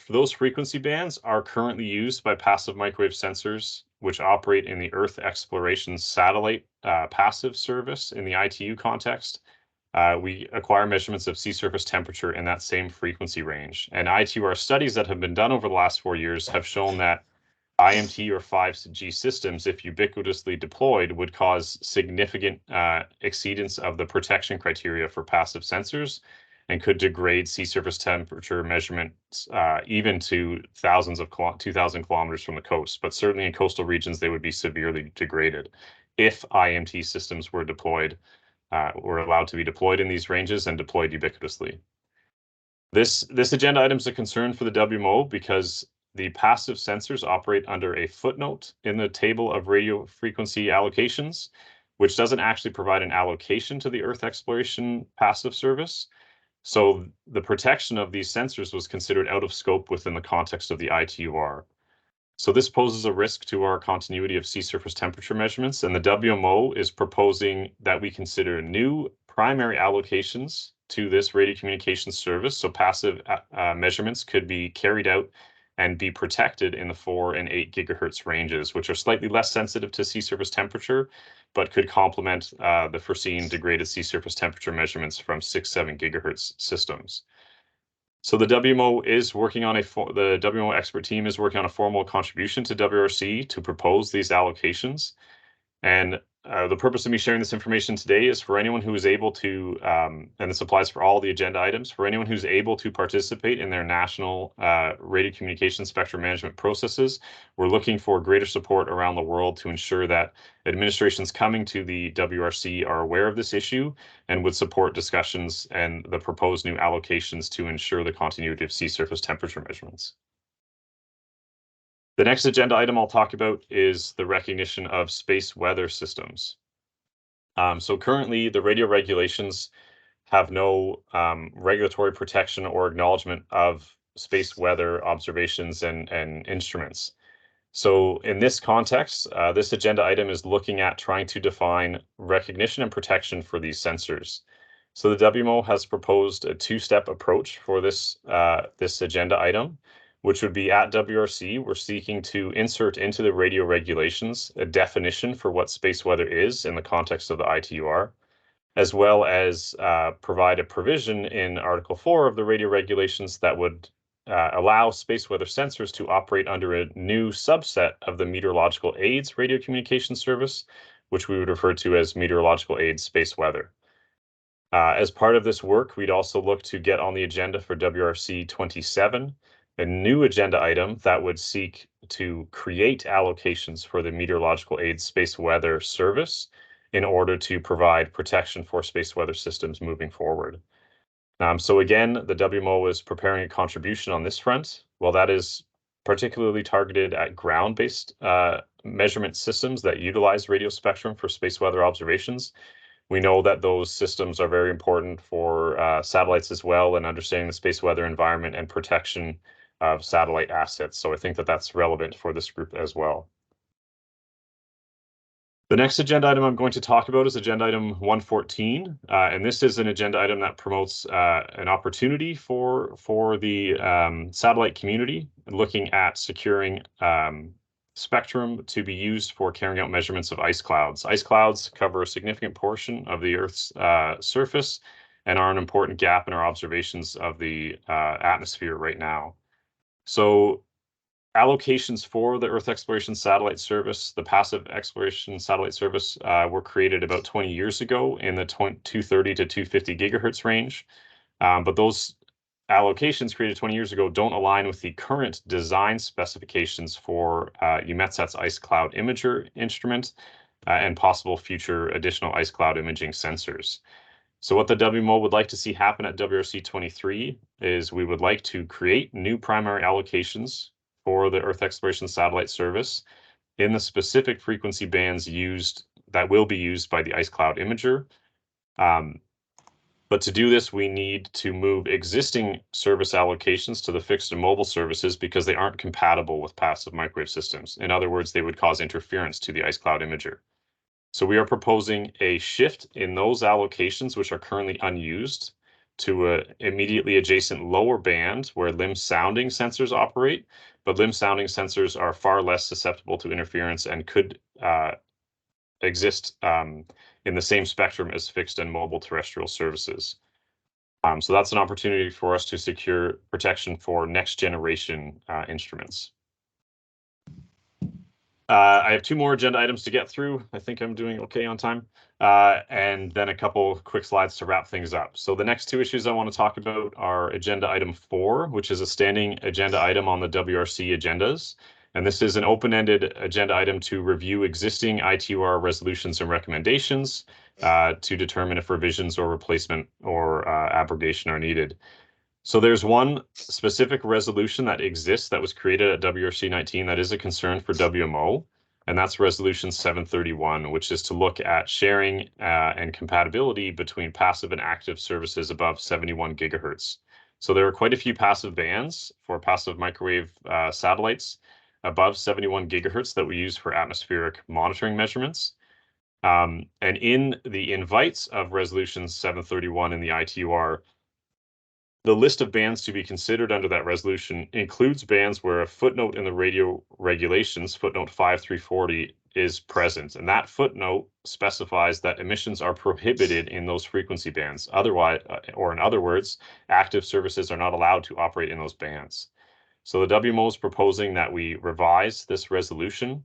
[SPEAKER 5] Those frequency bands are currently used by passive microwave sensors, which operate in the Earth exploration satellite passive service in the ITU context. We acquire measurements of sea surface temperature in that same frequency range. And ITUR studies that have been done over the last 4 years have shown that IMT or 5G systems, if ubiquitously deployed, would cause significant exceedance of the protection criteria for passive sensors, and could degrade sea surface temperature measurements even to 2,000 kilometers from the coast. But certainly in coastal regions, they would be severely degraded if IMT systems were deployed, were allowed to be deployed in these ranges and deployed ubiquitously. This agenda item is a concern for the WMO because the passive sensors operate under a footnote in the table of radio frequency allocations, which doesn't actually provide an allocation to the Earth exploration passive service. So the protection of these sensors was considered out of scope within the context of the ITUR. So this poses a risk to our continuity of sea surface temperature measurements, and the WMO is proposing that we consider new primary allocations to this radiocommunications service. So passive measurements could be carried out and be protected in the 4 and 8 gigahertz ranges, which are slightly less sensitive to sea surface temperature, but could complement the foreseen degraded sea surface temperature measurements from 6-7 gigahertz systems. So the WMO is working on the WMO expert team is working on a formal contribution to WRC to propose these allocations. And the purpose of me sharing this information today is for anyone who is able to, and this applies for all the agenda items, for anyone who's able to participate in their national radio communication spectrum management processes. We're looking for greater support around the world to ensure that administrations coming to the WRC are aware of this issue and would support discussions and the proposed new allocations to ensure the continuity of sea surface temperature measurements. The next agenda item I'll talk about is the recognition of space weather systems. So currently, the radio regulations have no regulatory protection or acknowledgement of space weather observations and instruments. So in this context, this agenda item is looking at trying to define recognition and protection for these sensors. So the WMO has proposed a two-step approach for this agenda item, which would be at WRC, we're seeking to insert into the radio regulations a definition for what space weather is in the context of the ITUR, as well as provide a provision in Article 4 of the radio regulations that would allow space weather sensors to operate under a new subset of the Meteorological Aids Radio Communication Service, which we would refer to as Meteorological Aids Space Weather. As part of this work, we'd also look to get on the agenda for WRC 27, a new agenda item that would seek to create allocations for the Meteorological Aids Space Weather Service in order to provide protection for space weather systems moving forward. So again, the WMO is preparing a contribution on this front. While that is particularly targeted at ground-based measurement systems that utilize radio spectrum for space weather observations, we know that those systems are very important for satellites as well, and understanding the space weather environment and protection of satellite assets. So I think that that's relevant for this group as well. The next agenda item I'm going to talk about is agenda item 114, and this is an agenda item that promotes an opportunity for the satellite community, looking at securing spectrum to be used for carrying out measurements of ice clouds. Ice clouds cover a significant portion of the Earth's surface and are an important gap in our observations of the atmosphere right now. So allocations for the Earth Exploration Satellite Service, the Passive Exploration Satellite Service, were created about 20 years ago in the 230 to 250 gigahertz range. But those allocations created 20 years ago don't align with the current design specifications for EUMETSAT's Ice Cloud Imager instrument and possible future additional ice cloud imaging sensors. So what the WMO would like to see happen at WRC 23 is we would like to create new primary allocations for the Earth Exploration Satellite Service in the specific frequency bands that will be used by the Ice Cloud Imager. But to do this, we need to move existing service allocations to the fixed and mobile services because they aren't compatible with passive microwave systems. In other words, they would cause interference to the Ice Cloud Imager. So we are proposing a shift in those allocations, which are currently unused, to an immediately adjacent lower band where limb sounding sensors operate, but limb sounding sensors are far less susceptible to interference and could exist in the same spectrum as fixed and mobile terrestrial services. So that's an opportunity for us to secure protection for next generation instruments. I have two more agenda items to get through. I think I'm doing okay on time. And then a couple quick slides to wrap things up. So the next two issues I want to talk about are agenda item 4, which is a standing agenda item on the WRC agendas. And this is an open-ended agenda item to review existing ITUR resolutions and recommendations to determine if revisions or replacement or abrogation are needed. So there's one specific resolution that exists that was created at WRC 19 that is a concern for WMO, and that's resolution 731, which is to look at sharing and compatibility between passive and active services above 71 gigahertz. So there are quite a few passive bands for passive microwave satellites above 71 gigahertz that we use for atmospheric monitoring measurements. And in the invites of resolution 731 in the ITUR, the list of bands to be considered under that resolution includes bands where a footnote in the radio regulations, footnote 5340, is present. And that footnote specifies that emissions are prohibited in those frequency bands. Otherwise, or in other words, active services are not allowed to operate in those bands. So the WMO is proposing that we revise this resolution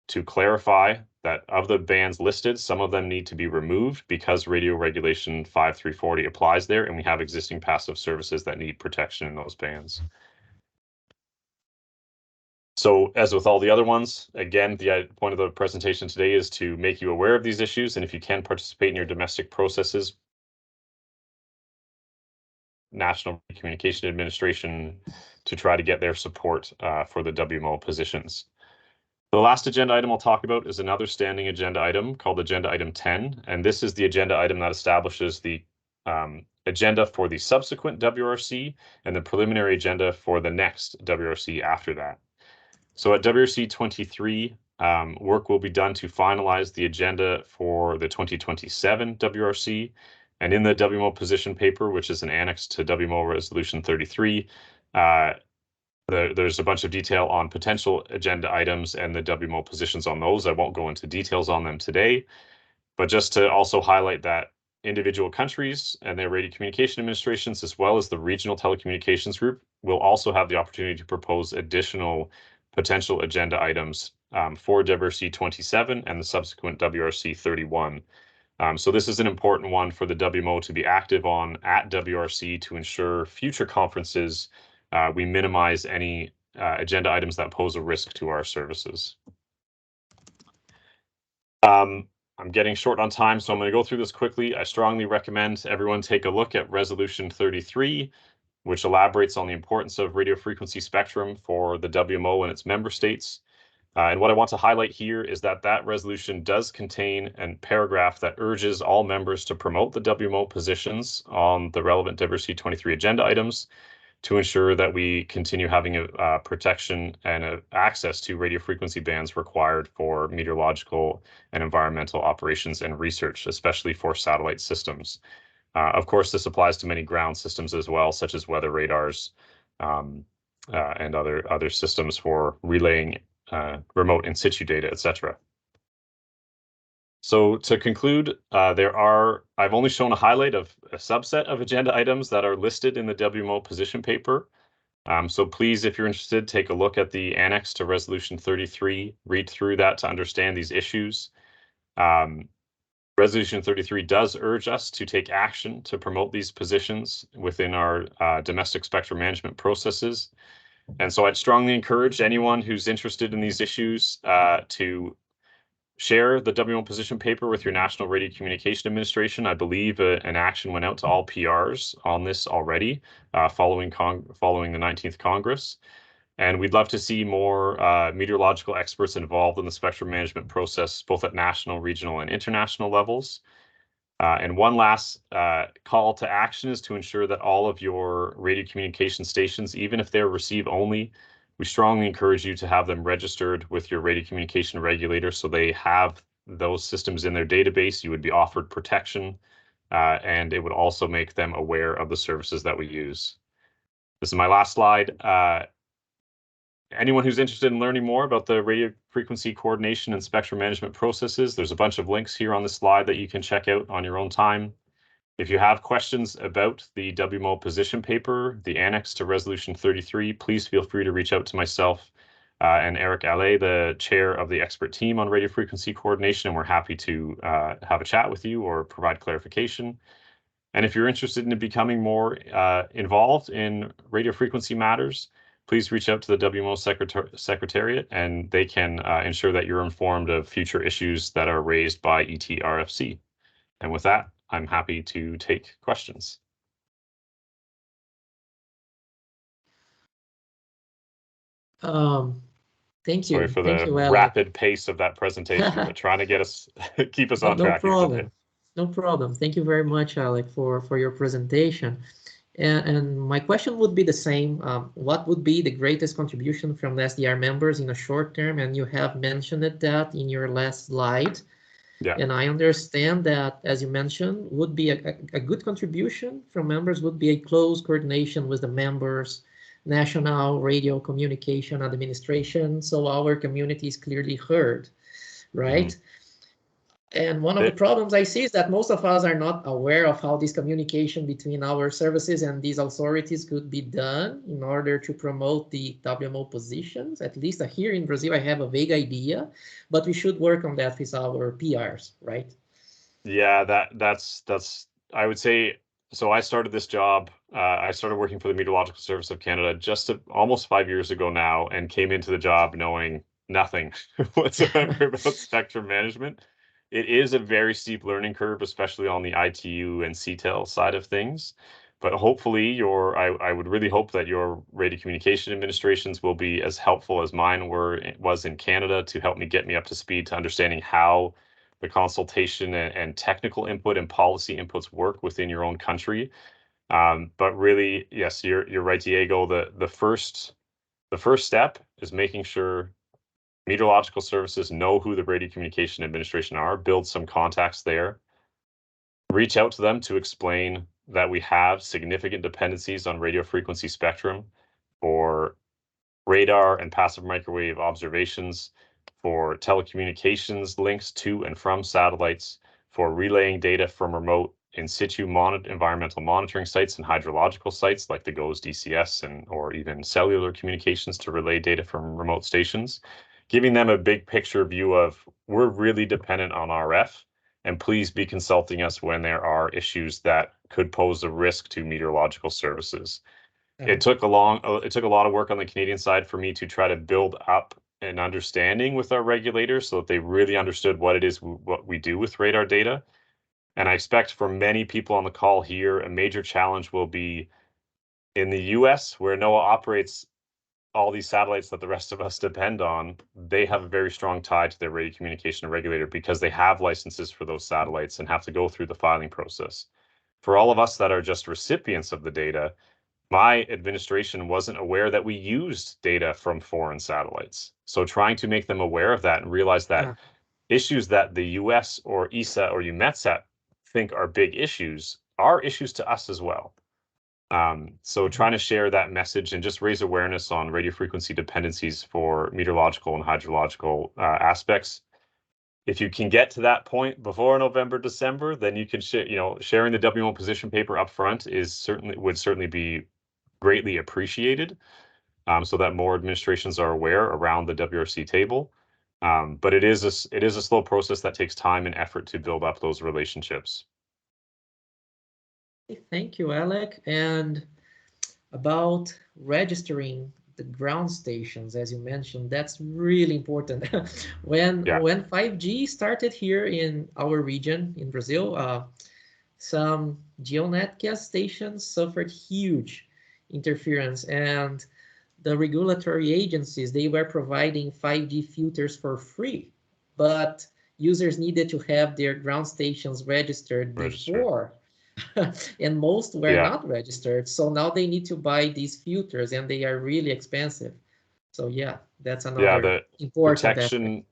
[SPEAKER 5] to clarify that of the bands listed, some of them need to be removed because radio regulation 5340 applies there, and we have existing passive services that need protection in those bands. So as with all the other ones, again, the point of the presentation today is to make you aware of these issues, and if you can participate in your domestic processes, National Communication Administration, to try to get their support for the WMO positions. The last agenda item I'll talk about is another standing agenda item called Agenda Item 10, and this is the agenda item that establishes the agenda for the subsequent WRC and the preliminary agenda for the next WRC after that. So at WRC 23, work will be done to finalize the agenda for the 2027 WRC, and in the WMO position paper, which is an annex to WMO Resolution 33, there's a bunch of detail on potential agenda items and the WMO positions on those. I won't go into details on them today, but just to also highlight that individual countries and their radio communication administrations, as well as the regional telecommunications group, will also have the opportunity to propose additional potential agenda items for WRC 27 and the subsequent WRC 31. So this is an important one for the WMO to be active on at WRC to ensure future conferences we minimize any agenda items that pose a risk to our services. I'm getting short on time, so I'm going to go through this quickly. I strongly recommend everyone take a look at Resolution 33, which elaborates on the importance of radio frequency spectrum for the WMO and its member states. And what I want to highlight here is that that resolution does contain a paragraph that urges all members to promote the WMO positions on the relevant WRC 23 agenda items to ensure that we continue having a protection and access to radio frequency bands required for meteorological and environmental operations and research, especially for satellite systems. Of course, this applies to many ground systems as well, such as weather radars and other systems for relaying remote in situ data, etc. So to conclude, I've only shown a highlight of a subset of agenda items that are listed in the WMO position paper. So please, if you're interested, take a look at the annex to Resolution 33, read through that to understand these issues. Resolution 33 does urge us to take action to promote these positions within our domestic spectrum management processes. And so I'd strongly encourage anyone who's interested in these issues to share the WMO position paper with your National Radiocommunication Administration. I believe an action went out to all PRs on this already following the 19th Congress. And we'd love to see more meteorological experts involved in the spectrum management process, both at national, regional, and international levels. And one last call to action is to ensure that all of your radio communication stations, even if they're receive only, we strongly encourage you to have them registered with your radio communication regulator so they have those systems in their database. You would be offered protection, and it would also make them aware of the services that we use. This is my last slide. Anyone who's interested in learning more about the radio frequency coordination and spectrum management processes, there's a bunch of links here on the slide that you can check out on your own time. If you have questions about the WMO position paper, the annex to Resolution 33, please feel free to reach out to myself and Eric Allis, the chair of the expert team on radio frequency coordination, and we're happy to have a chat with you or provide clarification. And if you're interested in becoming more involved in radio frequency matters, please reach out to the WMO Secretariat, and they can ensure that you're informed of future issues that are raised by ET-RFC. And with that, I'm happy to take questions.
[SPEAKER 1] Thank you.
[SPEAKER 5] Sorry for
[SPEAKER 1] Thank
[SPEAKER 5] the
[SPEAKER 1] you, Alec.
[SPEAKER 5] rapid pace of that presentation, but trying to get us, keep us on track here today.
[SPEAKER 1] No problem. Thank you very much, Alec, for your presentation. And my question would be the same. What would be the greatest contribution from the SDR members in the short term? And you have mentioned that in your last slide.
[SPEAKER 5] Yeah.
[SPEAKER 1] And I understand that, as you mentioned, would be a good contribution from members would be a close coordination with the members, National Radio Communication Administration, so our community is clearly heard, right? And one of the problems I see is that most of us are not aware of how this communication between our services and these authorities could be done in order to promote the WMO positions. At least here in Brazil, I have a vague idea, but we should work on that with our PRs, right?
[SPEAKER 5] Yeah, that's I would say. So I started this job. I started working for the Meteorological Service of Canada just almost 5 years ago now, and came into the job knowing nothing whatsoever about spectrum management. It is a very steep learning curve, especially on the ITU and CTEL side of things. But hopefully, I would really hope that your radio communication administrations will be as helpful as mine was in Canada to help me get me up to speed to understanding how the consultation and technical input and policy inputs work within your own country. But really, yes, you're right, Diego. The first step is making sure meteorological services know who the Radio Communication Administration are, build some contacts there, reach out to them to explain that we have significant dependencies on radio frequency spectrum for radar and passive microwave observations, for telecommunications links to and from satellites, for relaying data from remote in situ environmental monitoring sites and hydrological sites like the GOES DCS or even cellular communications to relay data from remote stations, giving them a big picture view of we're really dependent on RF, and please be consulting us when there are issues that could pose a risk to meteorological services. It took a lot of work on the Canadian side for me to try to build up an understanding with our regulators so that they really understood what it is what we do with radar data. And I expect for many people on the call here, a major challenge will be in the US, where NOAA operates all these satellites that the rest of us depend on. They have a very strong tie to their radio communication regulator because they have licenses for those satellites and have to go through the filing process. For all of us that are just recipients of the data, my administration wasn't aware that we used data from foreign satellites. So trying to make them aware of that and realize that issues that the US or ESA or EUMETSAT think are big issues are issues to us as well. So trying to share that message and just raise awareness on radio frequency dependencies for meteorological and hydrological aspects. If you can get to that point before November, December, then you can sharing the WMO position paper up front would certainly be greatly appreciated, so that more administrations are aware around the WRC table. But it is a slow process that takes time and effort to build up those relationships.
[SPEAKER 1] Thank you, Alec. And about registering the ground stations, as you mentioned, that's really important. When 5G started here in our region in Brazil, some GeoNetcast stations suffered huge interference, and the regulatory agencies, they were providing 5G filters for free, but users needed to have their ground stations registered before. And most were not registered, so now they need to buy these filters, and they are really expensive. So yeah, that's another important
[SPEAKER 5] protection
[SPEAKER 1] aspect.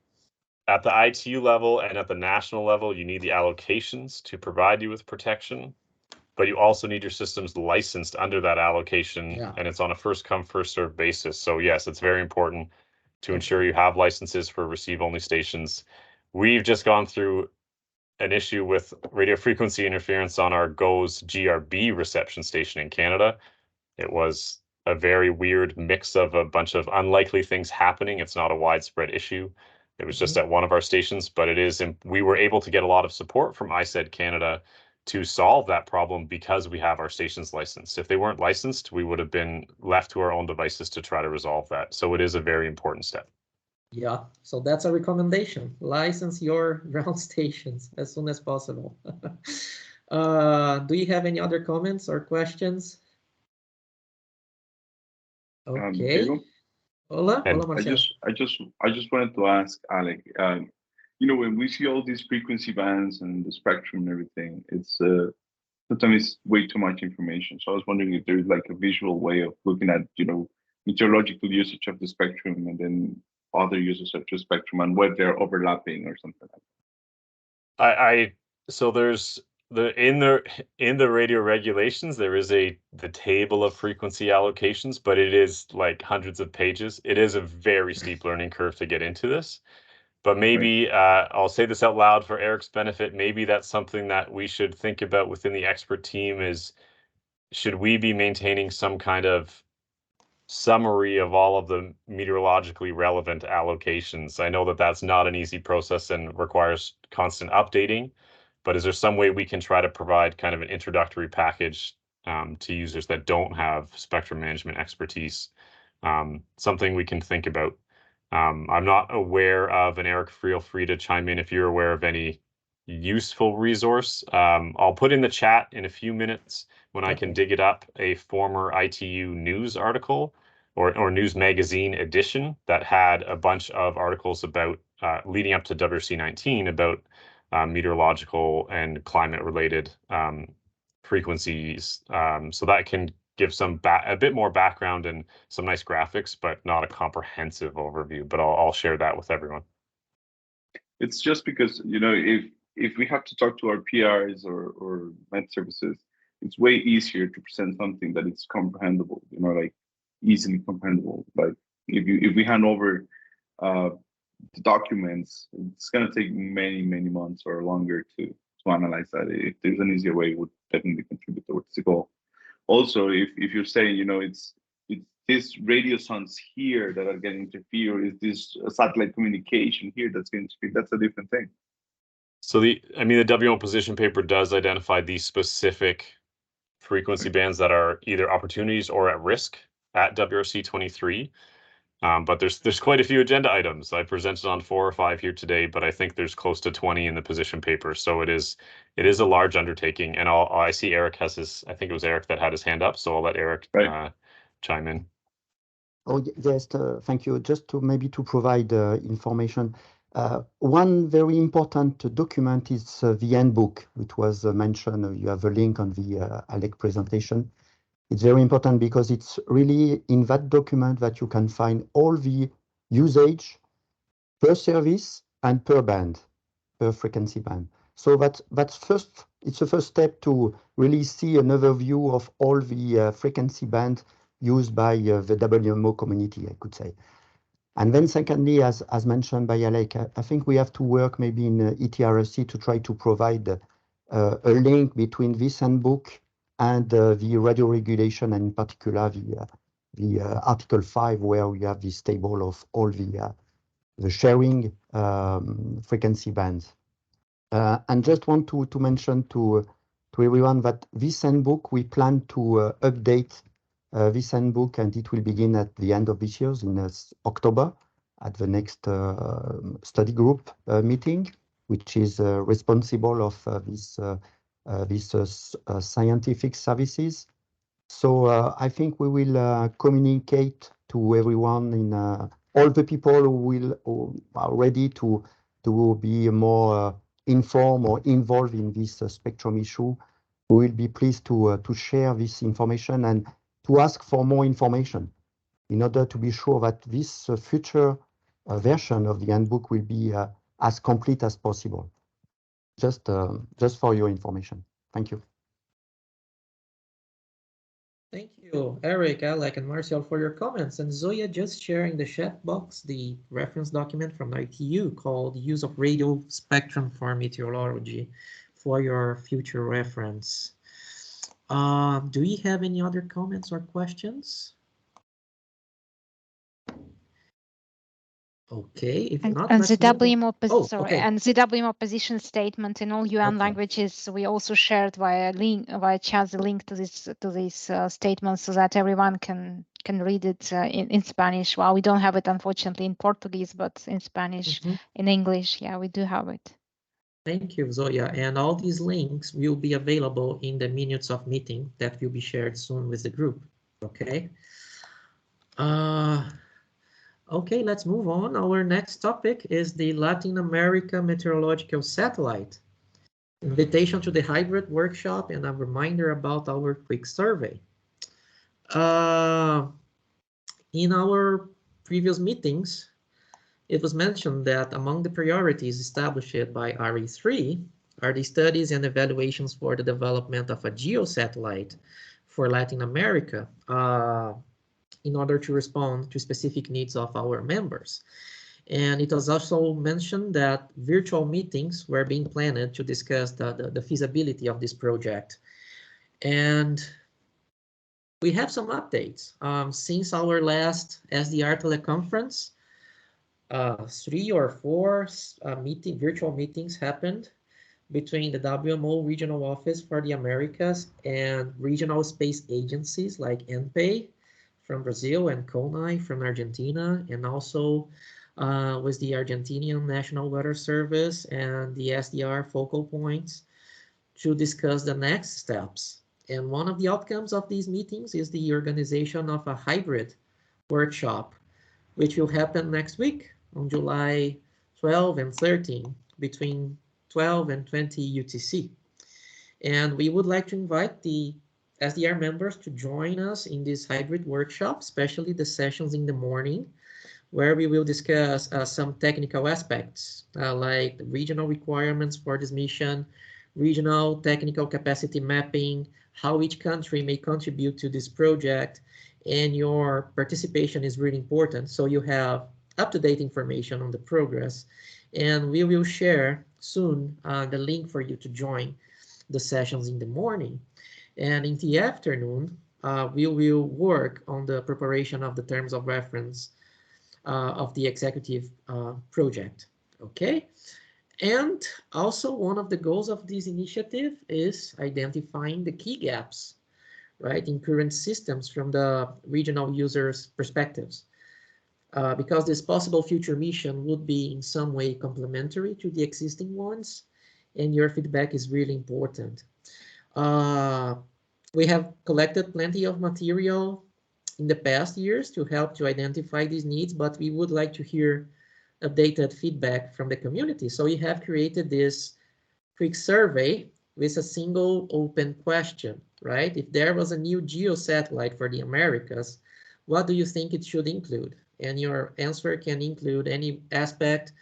[SPEAKER 5] at the ITU level and at the national level. You need the allocations to provide you with protection, but you also need your systems licensed under that allocation, and it's on a first come first served basis. So yes, it's very important to ensure you have licenses for receive only stations. We've just gone through an issue with radio frequency interference on our GOES GRB reception station in Canada. It was a very weird mix of a bunch of unlikely things happening. It's not a widespread issue. It was just at one of our stations, but we were able to get a lot of support from ICED Canada to solve that problem because we have our stations licensed. If they weren't licensed, we would have been left to our own devices to try to resolve that. So it is a very important step.
[SPEAKER 1] Yeah, so that's a recommendation. License your ground stations as soon as possible. Do you have any other comments or questions? Okay. Hola, Marcelo.
[SPEAKER 2] I just wanted to ask Alec. When we see all these frequency bands and the spectrum and everything, it's sometimes it's way too much information. So I was wondering if there's like a visual way of looking at meteorological usage of the spectrum and then other uses of the spectrum and where they're overlapping or something like
[SPEAKER 5] that. So there's in the radio regulations, there is the table of frequency allocations, but it is like hundreds of pages. It is a very steep learning curve to get into this. But maybe I'll say this out loud for Eric's benefit. Maybe that's something that we should think about within the expert team is, should we be maintaining some kind of summary of all of the meteorologically relevant allocations? I know that that's not an easy process and requires constant updating, but is there some way we can try to provide kind of an introductory package to users that don't have spectrum management expertise? Something we can think about. I'm not aware of, and Eric, feel free to chime in if you're aware of any useful resource. I'll put in the chat in a few minutes when I can dig it up, a former ITU news article or news magazine edition that had a bunch of articles about leading up to WRC-19 about meteorological and climate related frequencies. So that can give a bit more background and some nice graphics, but not a comprehensive overview. But I'll share that with everyone.
[SPEAKER 2] It's just because, you know, if we have to talk to our PRs or med services, it's way easier to present something that it's comprehensible, you know, like easily comprehensible. Like if we hand over the documents, it's gonna take many months or longer to analyze that. If there's an easier way, it would definitely contribute towards the goal. Also, if you're saying, you know, it's this radio sounds here that are getting interfered, is this satellite communication here that's going to interfere? That's a different thing.
[SPEAKER 5] So the WMO position paper does identify these specific frequency bands that are either opportunities or at risk at WRC-23. But there's quite a few agenda items. I presented on 4 or 5 here today, but I think there's close to 20 in the position paper. So it is a large undertaking. And I see Eric has I think it was Eric that had his hand up. So I'll let Eric chime in.
[SPEAKER 8] Oh, yes, thank you. Just to provide information. One very important document is the handbook, which was mentioned. You have a link on the Alec presentation. It's very important because it's really in that document that you can find all the usage per service and per band, per frequency band. So that's first. It's the first step to really see an overview of all the frequency band used by the WMO community, I could say. And then secondly, as mentioned by Alec, I think we have to work maybe in ET-RFC to try to provide a link between this handbook and the radio regulation, and in particular the Article 5, where we have this table of all the sharing frequency bands. And just want to mention to everyone that this handbook, we plan to update this handbook, and it will begin at the end of this year in October at the next study group meeting, which is responsible of these scientific services. So I think we will communicate to everyone in all the people who are ready to be more informed or involved in this spectrum issue. We will be pleased to share this information and to ask for more information in order to be sure that this future version of the handbook will be as complete as possible. Just for your information. Thank you.
[SPEAKER 1] Thank you, Eric, Alec, and Marcial for your comments. And Zoya just sharing the chat box, the reference document from ITU called Use of Radio Spectrum for Meteorology for your future reference. Do we have any other comments or questions? Okay, if not,
[SPEAKER 20] and
[SPEAKER 1] let's
[SPEAKER 20] the
[SPEAKER 1] move on.
[SPEAKER 20] WMO and the WMO position statement in all UN languages, we also shared via chat the link to this statement so that everyone can read it in Spanish. Well, we don't have it unfortunately in Portuguese, but in Spanish, in English, yeah, we do have it.
[SPEAKER 1] Thank you, Zoya. And all these links will be available in the minutes of meeting that will be shared soon with the group. Okay. Okay, let's move on. Our next topic is the Latin America Meteorological Satellite. Invitation to the hybrid workshop and a reminder about our quick survey. In our previous meetings, it was mentioned that among the priorities established by RA-III are the studies and evaluations for the development of a geosatellite for Latin America in order to respond to specific needs of our members. And it was also mentioned that virtual meetings were being planned to discuss the feasibility of this project. And we have some updates. Since our last SDR teleconference, 3 or 4 virtual meetings happened between the WMO Regional Office for the Americas and regional space agencies like NPAY from Brazil and CONAI from Argentina, and also with the Argentinian National Weather Service and the SDR focal points to discuss the next steps. And one of the outcomes of these meetings is the organization of a hybrid workshop, which will happen next week on July 12 and 13 between 12 and 20 UTC. And we would like to invite the SDR members to join us in this hybrid workshop, especially the sessions in the morning, where we will discuss some technical aspects like the regional requirements for this mission, regional technical capacity mapping, how each country may contribute to this project, and your participation is really important. So you have up-to-date information on the progress, and we will share soon the link for you to join the sessions in the morning. And in the afternoon, we will work on the preparation of the terms of reference of the executive project, okay? And also one of the goals of this initiative is identifying the key gaps, right, in current systems from the regional users' perspectives. Because this possible future mission would be in some way complementary to the existing ones, and your feedback is really important. We have collected plenty of material in the past years to help to identify these needs, but we would like to hear updated feedback from the community. So we have created this quick survey with a single open question, right? If there was a new geo satellite for the Americas, what do you think it should include? And your answer can include any aspect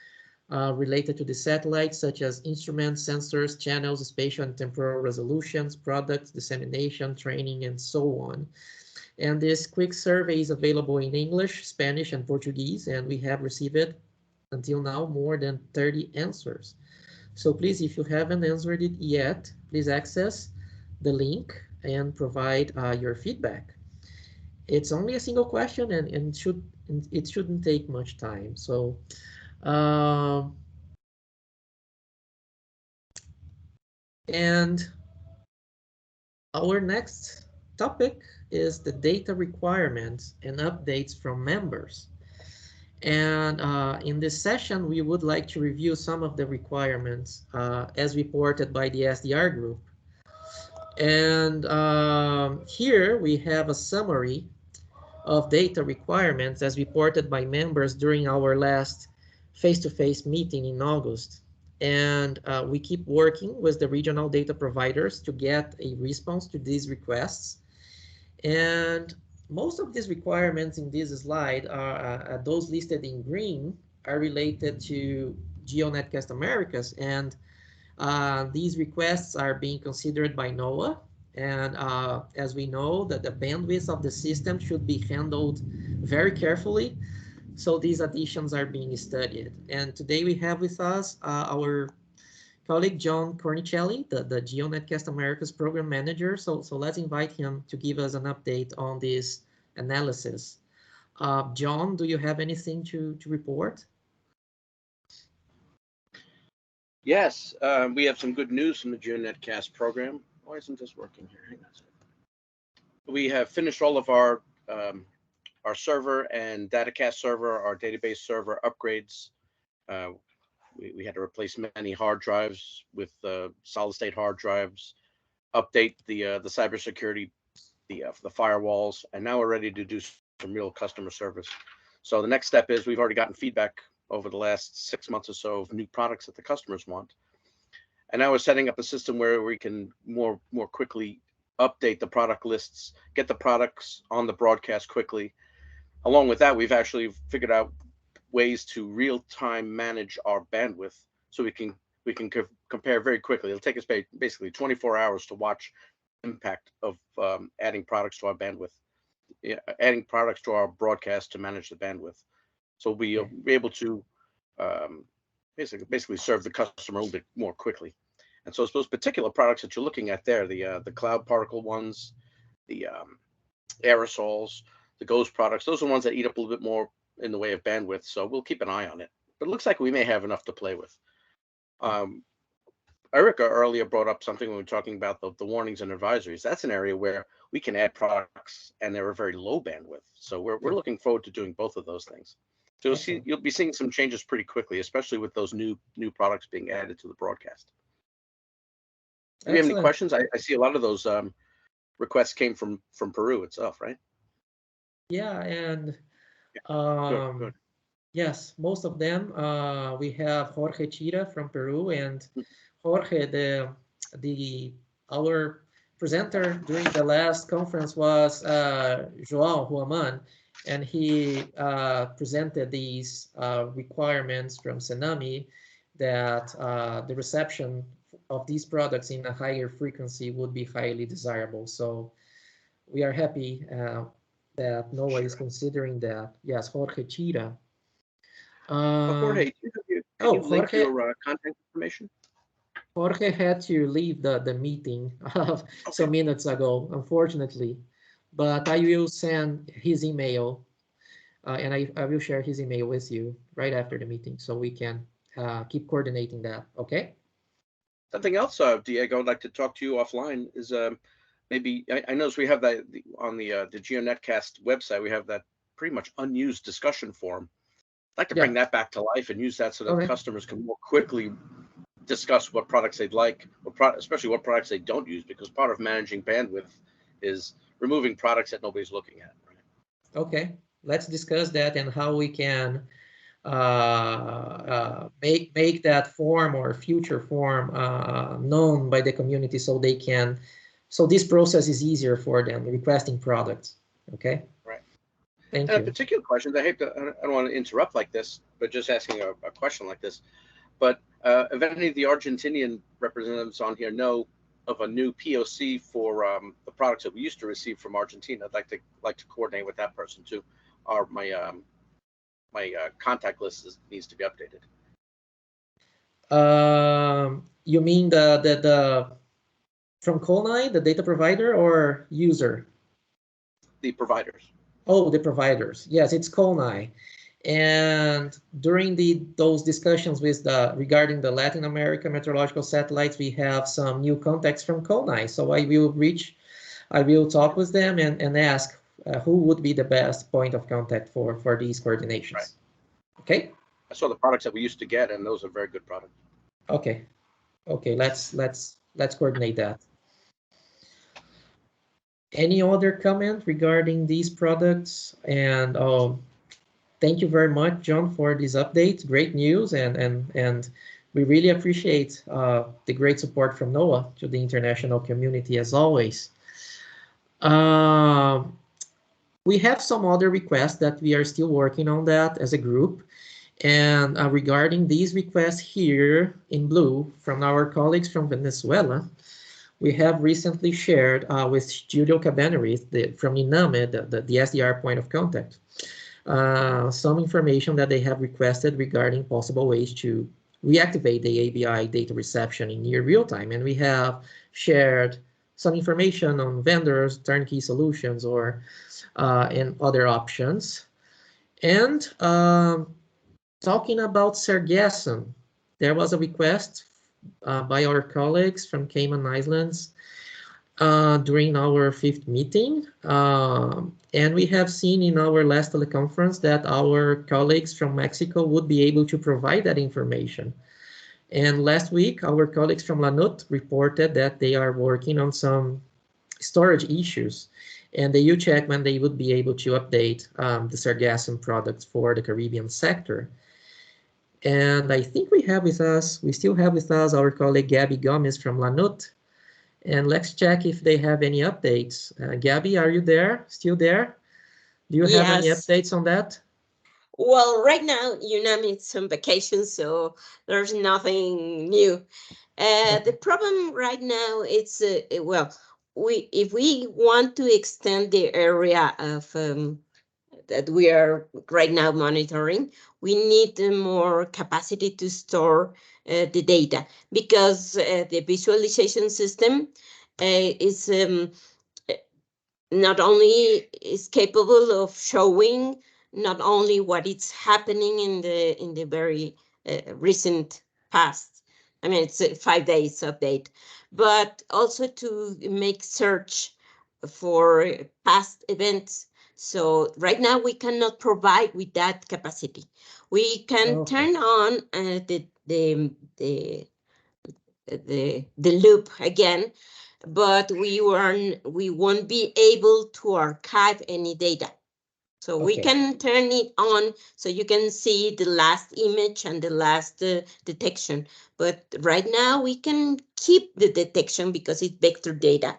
[SPEAKER 1] related to the satellite, such as instruments, sensors, channels, spatial and temporal resolutions, products, dissemination, training, and so on. And this quick survey is available in English, Spanish, and Portuguese, and we have received until now more than 30 answers. So please, if you haven't answered it yet, please access the link and provide your feedback. It's only a single question, and it shouldn't take much time. So and our next topic is the data requirements and updates from members. And in this session, we would like to review some of the requirements as reported by the SDR group. And here we have a summary of data requirements as reported by members during our last face-to-face meeting in August. And we keep working with the regional data providers to get a response to these requests. And most of these requirements in this slide are those listed in green are related to GeoNetcast Americas, and these requests are being considered by NOAA. And as we know, that the bandwidth of the system should be handled very carefully. So these additions are being studied. And today we have with us our colleague John Cornicelli, the GeoNetcast Americas program manager. So let's invite him to give us an update on this analysis. John, do you have anything to report?
[SPEAKER 12] Yes, we have some good news from the GeoNetcast program. Why isn't this working here? Hang on a second. We have finished all of our server and datacast server, our database server upgrades. We had to replace many hard drives with solid state hard drives, update the cybersecurity, the firewalls, and now we're ready to do some real customer service. So the next step is we've already gotten feedback over the last 6 months or so of new products that the customers want. And now we're setting up a system where we can more quickly update the product lists, get the products on the broadcast quickly. Along with that, we've actually figured out ways to real-time manage our bandwidth, so we can compare very quickly. It'll take us basically 24 hours to watch the impact of adding products to our bandwidth, adding products to our broadcast to manage the bandwidth. So we'll be able to basically serve the customer a little bit more quickly. And so it's those particular products that you're looking at there, the cloud particle ones, the aerosols, the GOES products, those are the ones that eat up a little bit more in the way of bandwidth. So we'll keep an eye on it. But it looks like we may have enough to play with. Erica earlier brought up something when we were talking about the warnings and advisories. That's an area where we can add products and they're a very low bandwidth. So we're looking forward to doing both of those things. So you'll be seeing some changes pretty quickly, especially with those new products being added to the broadcast. Do we have any questions? I see a lot of those requests came from Peru itself, right?
[SPEAKER 1] Yeah, and
[SPEAKER 12] Good.
[SPEAKER 1] yes, most of them. We have Jorge Chira from Peru, and Jorge, our presenter during the last conference was João Huaman, and he presented these requirements from Senami that the reception of these products in a higher frequency would be highly desirable. So we are happy that NOAA is considering that. Yes, Jorge Chira.
[SPEAKER 12] Jorge, can you link your contact information?
[SPEAKER 1] Jorge had to leave the meeting some minutes ago, unfortunately, but I will send his email and I will share his email with you right after the meeting so we can keep coordinating that, okay?
[SPEAKER 12] Something else, Diego, I'd like to talk to you offline is maybe, I noticed we have that on the GeoNetcast website, we have that pretty much unused discussion forum. I'd like to bring that back to life and use that so that customers can more quickly discuss what products they'd like, especially what products they don't use, because part of managing bandwidth is removing products that nobody's looking at. Right?
[SPEAKER 1] Okay, let's discuss that and how we can make that form or future form known by the community so they can, so this process is easier for them requesting products. Okay.
[SPEAKER 12] Right.
[SPEAKER 1] Thank
[SPEAKER 12] you.
[SPEAKER 1] A
[SPEAKER 12] particular question. I don't want to interrupt like this, but just asking a question like this. But if any of the Argentinian representatives on here know of a new POC for the products that we used to receive from Argentina, I'd like to coordinate with that person too. My contact list needs to be updated.
[SPEAKER 1] You mean the from Colnai, the data provider or user?
[SPEAKER 12] The providers.
[SPEAKER 1] Oh, the providers. Yes, it's Colnai. And during those discussions with regarding the Latin America meteorological satellites, we have some new contacts from Colnai. So I will talk with them and ask who would be the best point of contact for these coordinations. Right. Okay.
[SPEAKER 12] I saw the products that we used to get, and those are very good products.
[SPEAKER 1] Okay. Okay. Let's coordinate that. Any other comment regarding these products? And thank you very much, John, for this update. Great news, and we really appreciate the great support from NOAA to the international community as always. We have some other requests that we are still working on that as a group. And regarding these requests here in blue from our colleagues from Venezuela, we have recently shared with Julio Cabaneri from INAME, the SDR point of contact, some information that they have requested regarding possible ways to reactivate the ABI data reception in near real time. And we have shared some information on vendors, turnkey solutions, or and other options. And talking about Sargassum, there was a request by our colleagues from Cayman Islands during our 5th meeting. And we have seen in our last teleconference that our colleagues from Mexico would be able to provide that information. And last week, our colleagues from LANUT reported that they are working on some storage issues. And they will check when they would be able to update the Sargassum products for the Caribbean sector. And I think we still have with us our colleague Gabby Gomez from LANUT. And let's check if they have any updates. Gabby, are you there? Still there? Do you have any updates on that?
[SPEAKER 10] Well, right now, it's on vacation, so there's nothing new. The problem right now is, if we want to extend the area of that we are right now monitoring. We need more capacity to store the data, because the visualization system is not only is capable of showing not only what is happening in the very recent past. I mean, it's 5 days update, but also to make search for past events. So right now we cannot provide with that capacity. We can turn on the loop again, but we won't be able to archive any data. So we can turn it on so you can see the last image and the last detection. But right now we can keep the detection because it's vector data,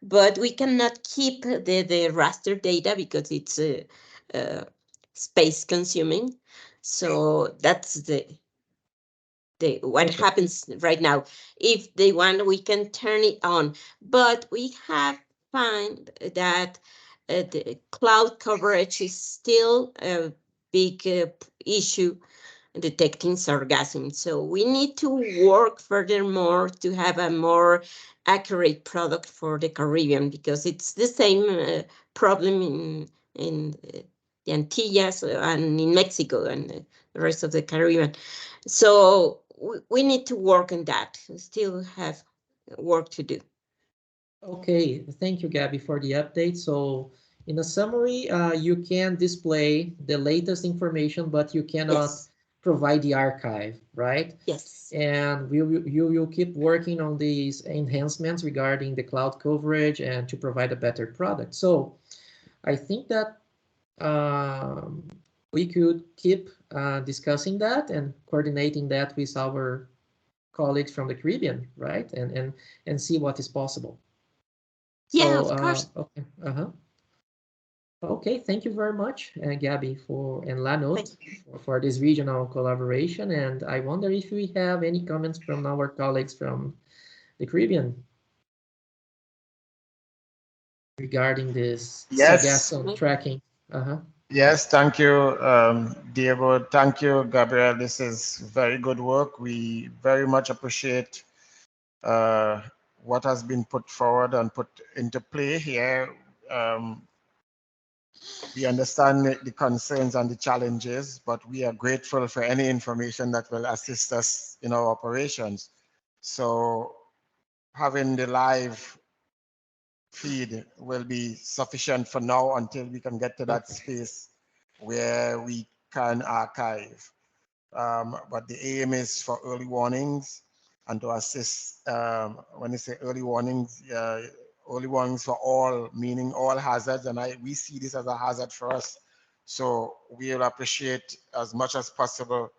[SPEAKER 10] but we cannot keep the raster data because it's space consuming. So that's what happens right now. If they want, we can turn it on, but we have found that the cloud coverage is still a big issue detecting sargassum. So we need to work furthermore to have a more accurate product for the Caribbean, because it's the same problem in the Antilles and in Mexico and the rest of the Caribbean. So we need to work on that. We still have work to do.
[SPEAKER 1] Okay, thank you, Gabby, for the update. So in a summary, you can display the latest information, but you cannot provide the archive, right?
[SPEAKER 10] Yes.
[SPEAKER 1] And you will keep working on these enhancements regarding the cloud coverage and to provide a better product. So I think that we could keep discussing that and coordinating that with our colleagues from the Caribbean, right? And see what is possible.
[SPEAKER 10] Yeah, of course.
[SPEAKER 1] Okay. Okay, thank you very much, Gabby, and Lanot for this regional collaboration. And I wonder if we have any comments from our colleagues from the Caribbean regarding this sargassum tracking.
[SPEAKER 14] Yes, thank you, Diego. Thank you, Gabriel. This is very good work. We very much appreciate what has been put forward and put into play here. We understand the concerns and the challenges, but we are grateful for any information that will assist us in our operations. So having the live feed will be sufficient for now until we can get to that space where we can archive. But the aim is for early warnings and to assist, when you say early warnings for all, meaning all hazards, and we see this as a hazard for us. So we'll appreciate as much as possible,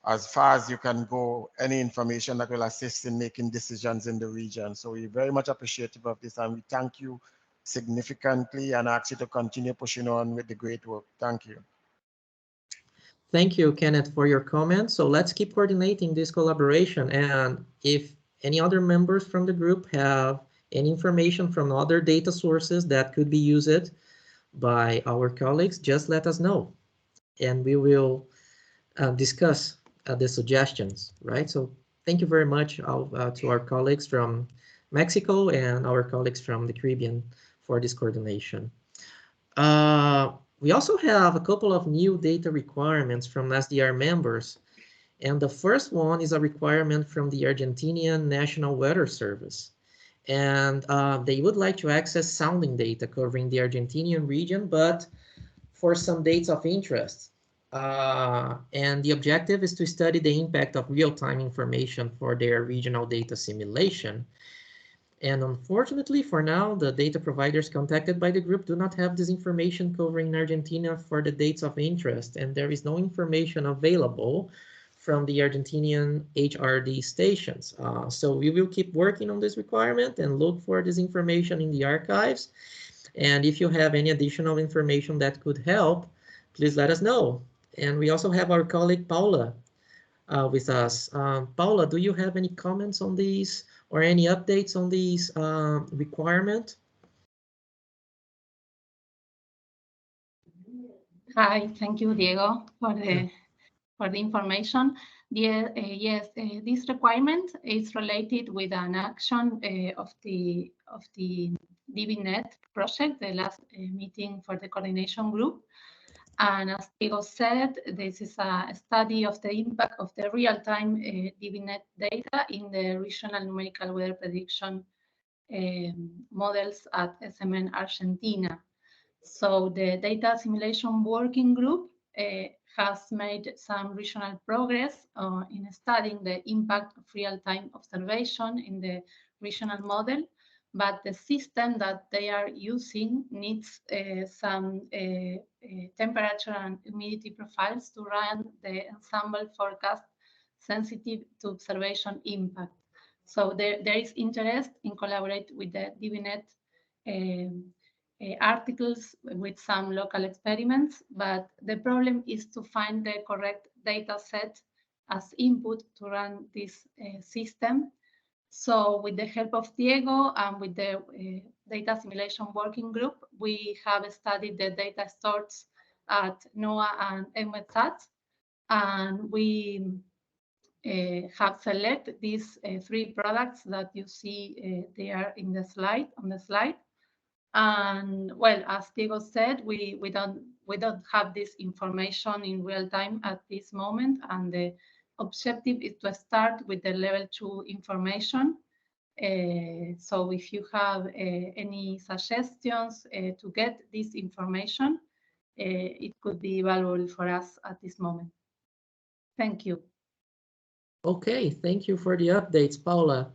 [SPEAKER 14] as far as you can go, any information that will assist in making decisions in the region. So we're very much appreciative of this, and we thank you significantly and ask you to continue pushing on with the great work. Thank you.
[SPEAKER 1] Thank you, Kenneth, for your comments. So let's keep coordinating this collaboration. And if any other members from the group have any information from other data sources that could be used by our colleagues, just let us know. And we will discuss the suggestions, right? So thank you very much to our colleagues from Mexico and our colleagues from the Caribbean for this coordination. We also have a couple of new data requirements from SDR members. And the first one is a requirement from the Argentinian National Weather Service. And they would like to access sounding data covering the Argentinian region, but for some dates of interest. And the objective is to study the impact of real-time information for their regional data simulation. And unfortunately, for now, the data providers contacted by the group do not have this information covering Argentina for the dates of interest, and there is no information available from the Argentinian HRD stations. So we will keep working on this requirement and look for this information in the archives. And if you have any additional information that could help, please let us know. And we also have our colleague Paula with us. Paula, do you have any comments on these or any updates on these requirement?
[SPEAKER 15] Hi, thank you, Diego, for the information. Yes, this requirement is related with an action of the DBNet project, the last meeting for the coordination group. And as Diego said, this is a study of the impact of the real-time DBNet data in the regional numerical weather prediction models at SMN Argentina. So the data simulation working group has made some regional progress in studying the impact of real-time observation in the regional model, but the system that they are using needs some temperature and humidity profiles to run the ensemble forecast sensitive to observation impact. So there is interest in collaborate with the DBNet articles with some local experiments, but the problem is to find the correct data set as input to run this system. So with the help of Diego and with the data simulation working group, we have studied the data stores at NOAA and ENWETSAT, and we have selected these 3 products that you see there in the slide, on the slide. And well, as Diego said, we don't have this information in real time at this moment, and the objective is to start with the level 2 information. So if you have any suggestions to get this information, it could be valuable for us at this moment. Thank you.
[SPEAKER 1] Okay, thank you for the updates, Paula.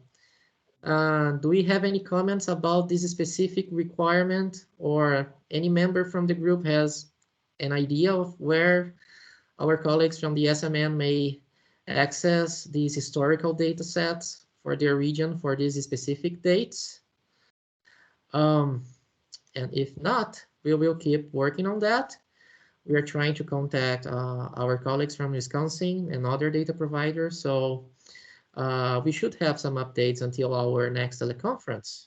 [SPEAKER 1] Do we have any comments about this specific requirement, or any member from the group has an idea of where our colleagues from the SMN may access these historical data sets for their region for these specific dates? And if not, we will keep working on that. We are trying to contact our colleagues from Wisconsin and other data providers, so we should have some updates until our next teleconference.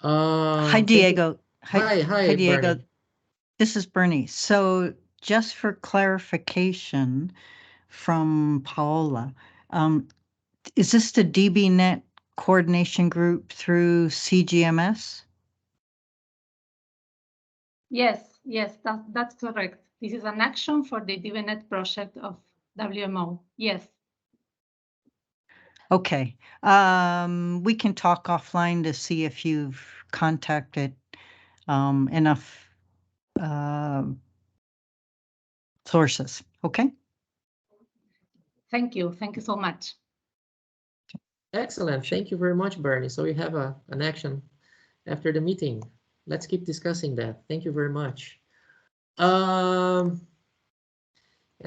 [SPEAKER 4] Hi, Diego.
[SPEAKER 1] Hi,
[SPEAKER 4] Diego.
[SPEAKER 1] Bernie.
[SPEAKER 4] This is Bernie. So just for clarification from Paola, is this the DBNet coordination group through CGMS?
[SPEAKER 15] Yes, that's correct. This is an action for the DBNet project of WMO. Yes.
[SPEAKER 4] Okay. We can talk offline to see if you've contacted enough sources. Okay.
[SPEAKER 15] Thank you. Thank you so much.
[SPEAKER 1] Excellent. Thank you very much, Bernie. So we have an action after the meeting. Let's keep discussing that. Thank you very much. And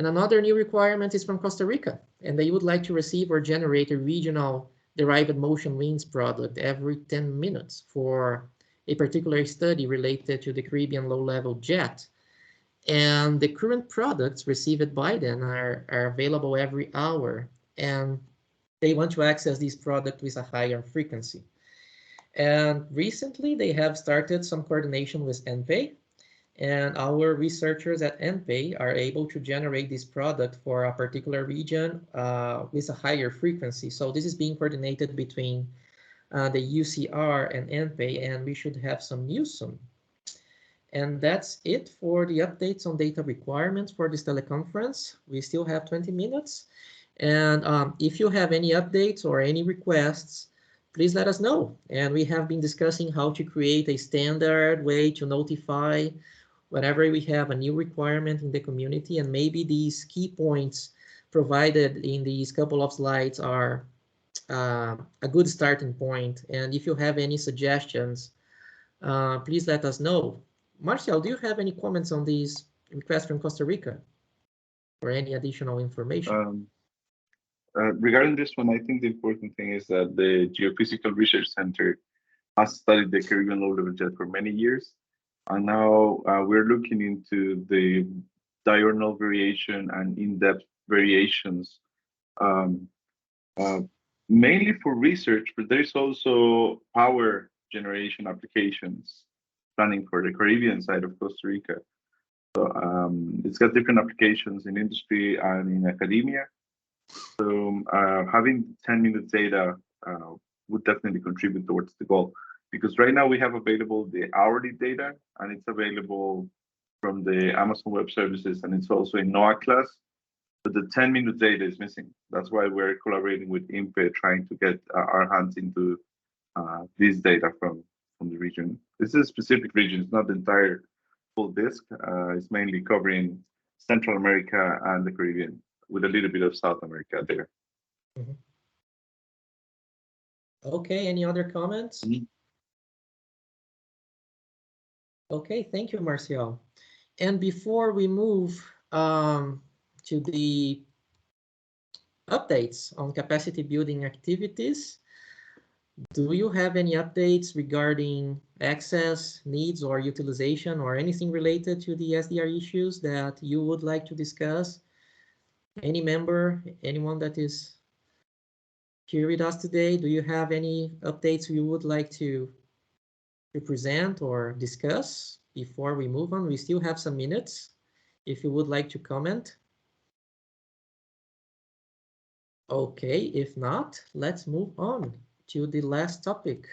[SPEAKER 1] another new requirement is from Costa Rica, and they would like to receive or generate a regional derived motion winds product every 10 minutes for a particular study related to the Caribbean low-level jet. And the current products received by them are available every hour, and they want to access this product with a higher frequency. And recently, they have started some coordination with NPAY, and our researchers at NPAY are able to generate this product for a particular region with a higher frequency. So this is being coordinated between the UCR and NPAY, and we should have some news soon. And that's it for the updates on data requirements for this teleconference. We still have 20 minutes. And if you have any updates or any requests, please let us know. And we have been discussing how to create a standard way to notify whenever we have a new requirement in the community. And maybe these key points provided in these couple of slides are a good starting point. And if you have any suggestions, please let us know. Marcial, do you have any comments on these requests from Costa Rica or any additional information?
[SPEAKER 2] Regarding this one, I think the important thing is that the Geophysical Research Center has studied the Caribbean low-level jet for many years. And now we're looking into the diurnal variation and in-depth variations, mainly for research, but there's also power generation applications planning for the Caribbean side of Costa Rica. So it's got different applications in industry and in academia. So having 10 minutes data would definitely contribute towards the goal, because right now we have available the hourly data, and it's available from the Amazon Web Services, and it's also in NOAA class, but the 10-minute data is missing. That's why we're collaborating with INPE, trying to get our hands into this data from the region. This is a specific region, it's not the entire full disk. It's mainly covering Central America and the Caribbean, with a little bit of South America there.
[SPEAKER 1] Mm-hmm. Okay, any other comments? Mm-hmm. Okay, thank you, Marcial. And before we move to the updates on capacity building activities, do you have any updates regarding access, needs, or utilization, or anything related to the SDR issues that you would like to discuss? Any member, anyone that is here with us today, do you have any updates you would like to present or discuss before we move on? We still have some minutes if you would like to comment. Okay, if not, let's move on to the last topic.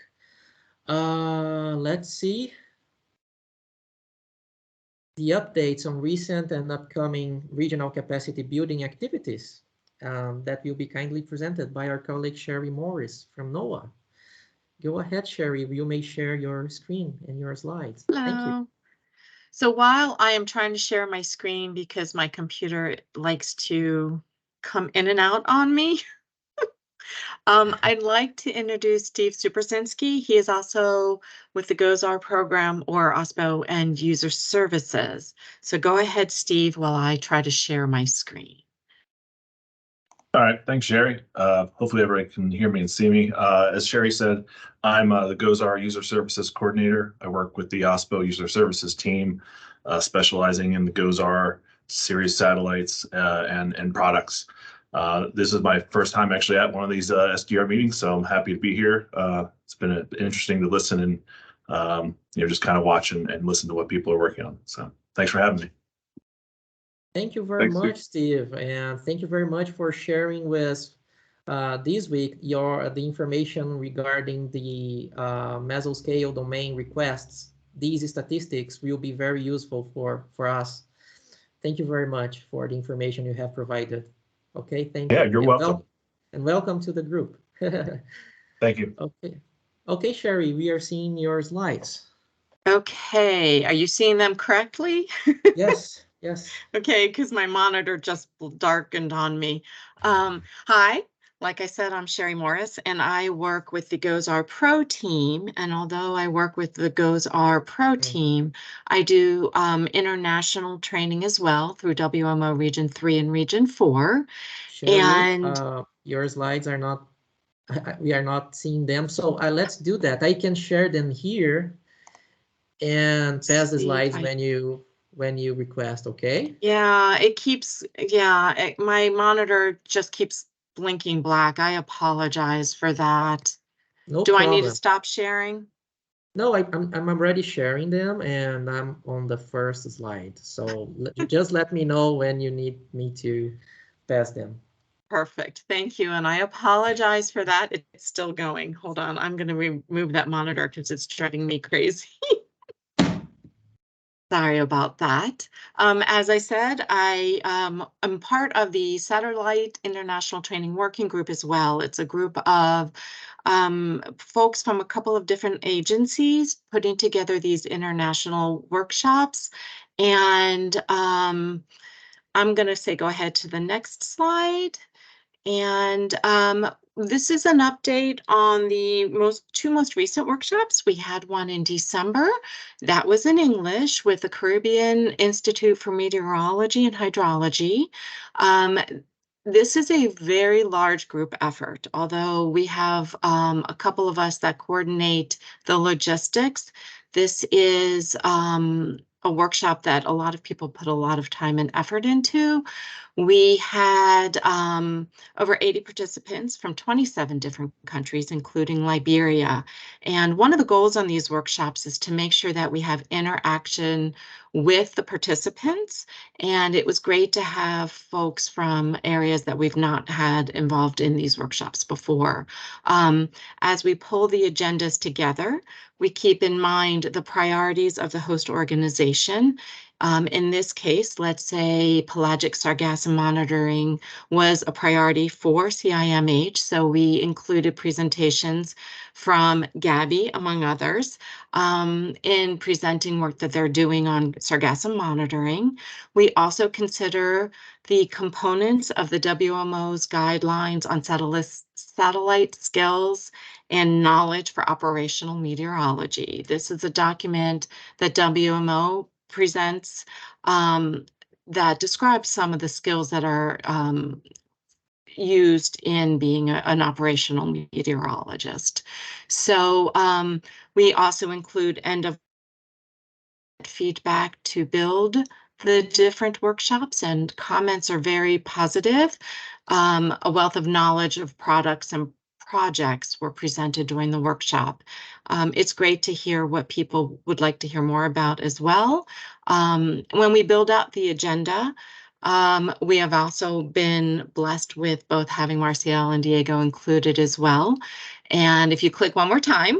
[SPEAKER 1] Let's see the updates on recent and upcoming regional capacity building activities that will be kindly presented by our colleague Sherrie Morris from NOAA. Go ahead, Sherrie. You may share your screen and your slides.
[SPEAKER 18] Hello.
[SPEAKER 1] Thank you.
[SPEAKER 18] So while I am trying to share my screen because my computer likes to come in and out on me, I'd like to introduce Steve Supersinski. He is also with the GOES-R program, or OSPO, and user services. So go ahead, Steve, while I try to share my screen.
[SPEAKER 21] All right, thanks, Sherrie. Hopefully everybody can hear me and see me. As Sherrie said, I'm the GOES-R User Services Coordinator. I work with the OSPO User Services team, specializing in the GOES-R series satellites and products. This is my first time actually at one of these SDR meetings, so I'm happy to be here. It's been interesting to listen and just kind of watch and listen to what people are working on. So thanks for having me.
[SPEAKER 1] Thank you very much, Steve, and thank you very much for sharing with this week the information regarding the mesoscale domain requests. These statistics will be very useful for us. Thank you very much for the information you have provided. Okay, thank you.
[SPEAKER 21] Yeah, you're welcome.
[SPEAKER 1] And welcome to the group.
[SPEAKER 21] Thank you.
[SPEAKER 1] Okay, Sherrie, we are seeing your slides.
[SPEAKER 18] Okay, are you seeing them correctly?
[SPEAKER 1] Yes, yes.
[SPEAKER 18] Okay, because my monitor just darkened on me. Hi, like I said, I'm Sherrie Morris, and I work with the GOES-R Pro team. And although I work with the GOES-R Pro team, I do international training as well through WMO Region 3 and Region 4.
[SPEAKER 1] Sherrie,
[SPEAKER 18] And
[SPEAKER 1] your slides are not, we are not seeing them. So let's do that. I can share them here and pass the slides when you request, okay?
[SPEAKER 18] Yeah, my monitor just keeps blinking black. I apologize for that.
[SPEAKER 1] No
[SPEAKER 18] Do
[SPEAKER 1] problem.
[SPEAKER 18] I need to stop sharing?
[SPEAKER 1] No, I'm already sharing them, and I'm on the first slide. So just let me know when you need me to pass them.
[SPEAKER 18] Perfect, thank you. And I apologize for that. It's still going. Hold on, I'm going to remove that monitor because it's driving me crazy. Sorry about that. As I said, I am part of the Satellite International Training Working Group as well. It's a group of folks from a couple of different agencies putting together these international workshops. And I'm going to say go ahead to the next slide. And this is an update on the two most recent workshops. We had one in December. That was in English with the Caribbean Institute for Meteorology and Hydrology. This is a very large group effort, although we have a couple of us that coordinate the logistics. This is a workshop that a lot of people put a lot of time and effort into. We had over 80 participants from 27 different countries, including Liberia. And one of the goals on these workshops is to make sure that we have interaction with the participants. And it was great to have folks from areas that we've not had involved in these workshops before. As we pull the agendas together, we keep in mind the priorities of the host organization. In this case, let's say pelagic sargassum monitoring was a priority for CIMH, so we included presentations from Gabby, among others, in presenting work that they're doing on sargassum monitoring. We also consider the components of the WMO's guidelines on satellite skills and knowledge for operational meteorology. This is a document that WMO presents that describes some of the skills that are used in being an operational meteorologist. So we also include end of feedback to build the different workshops, and comments are very positive. A wealth of knowledge of products and projects were presented during the workshop. It's great to hear what people would like to hear more about as well. When we build out the agenda, we have also been blessed with both having Marcial and Diego included as well. And if you click one more time,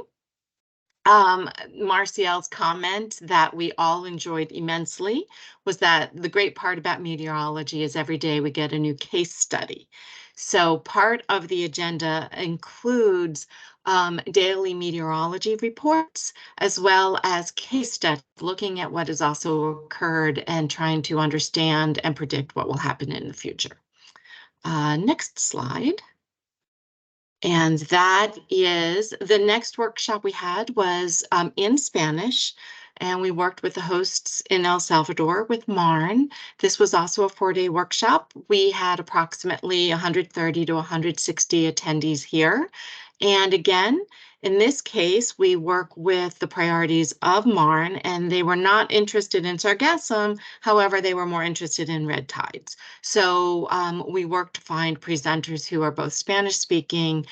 [SPEAKER 18] Marcial's comment that we all enjoyed immensely was that the great part about meteorology is every day we get a new case study. So part of the agenda includes daily meteorology reports, as well as case studies, looking at what has also occurred and trying to understand and predict what will happen in the future. Next slide. And that is the next workshop we had was in Spanish, and we worked with the hosts in El Salvador with MARN. This was also a 4-day workshop. We had approximately 130 to 160 attendees here. And again, in this case, we work with the priorities of MARN, and they were not interested in sargassum. However, they were more interested in red tides. So we worked to find presenters who are both Spanish speaking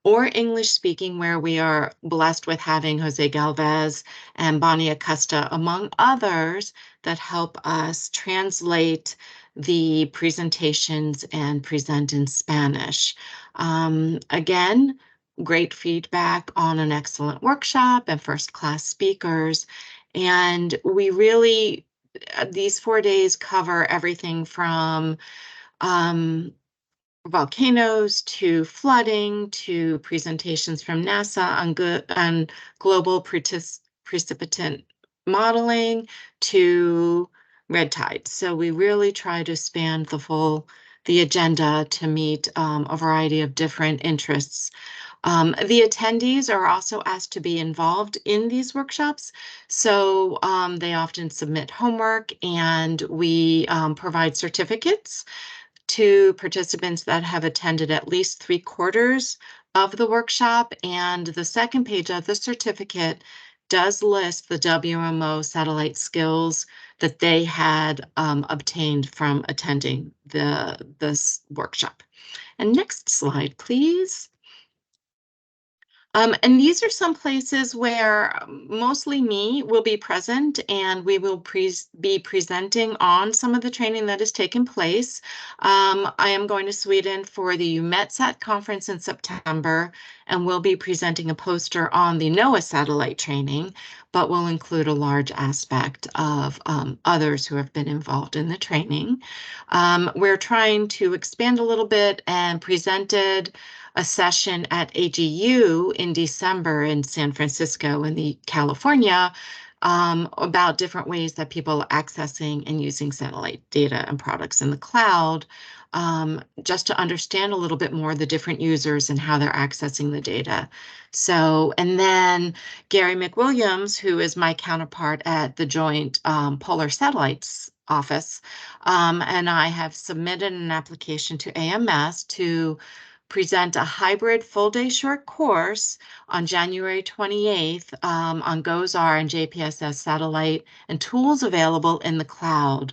[SPEAKER 18] or English speaking, where we are blessed with having Jose Galvez and Bonnie Acosta, among others, that help us translate the presentations and present in Spanish. Again, great feedback on an excellent workshop and first-class speakers. And we really, these 4 days cover everything from volcanoes to flooding to presentations from NASA on global precipitant modeling to red tides. So we really try to span the agenda to meet a variety of different interests. The attendees are also asked to be involved in these workshops, so they often submit homework, and we provide certificates to participants that have attended at least 3/4 of the workshop, and the second page of the certificate does list the WMO satellite skills that they had obtained from attending this workshop. And next slide, please. And these are some places where mostly me will be present, and we will be presenting on some of the training that has taken place. I am going to Sweden for the UMETSAT conference in September, and we'll be presenting a poster on the NOAA satellite training, but will include a large aspect of others who have been involved in the training. We're trying to expand a little bit and presented a session at AGU in December in San Francisco in California about different ways that people are accessing and using satellite data and products in the cloud, just to understand a little bit more the different users and how they're accessing the data. So, and then Gary McWilliams, who is my counterpart at the Joint Polar Satellites Office, and I have submitted an application to AMS to present a hybrid full-day short course on January 28th on GOES-R and JPSS satellite and tools available in the cloud.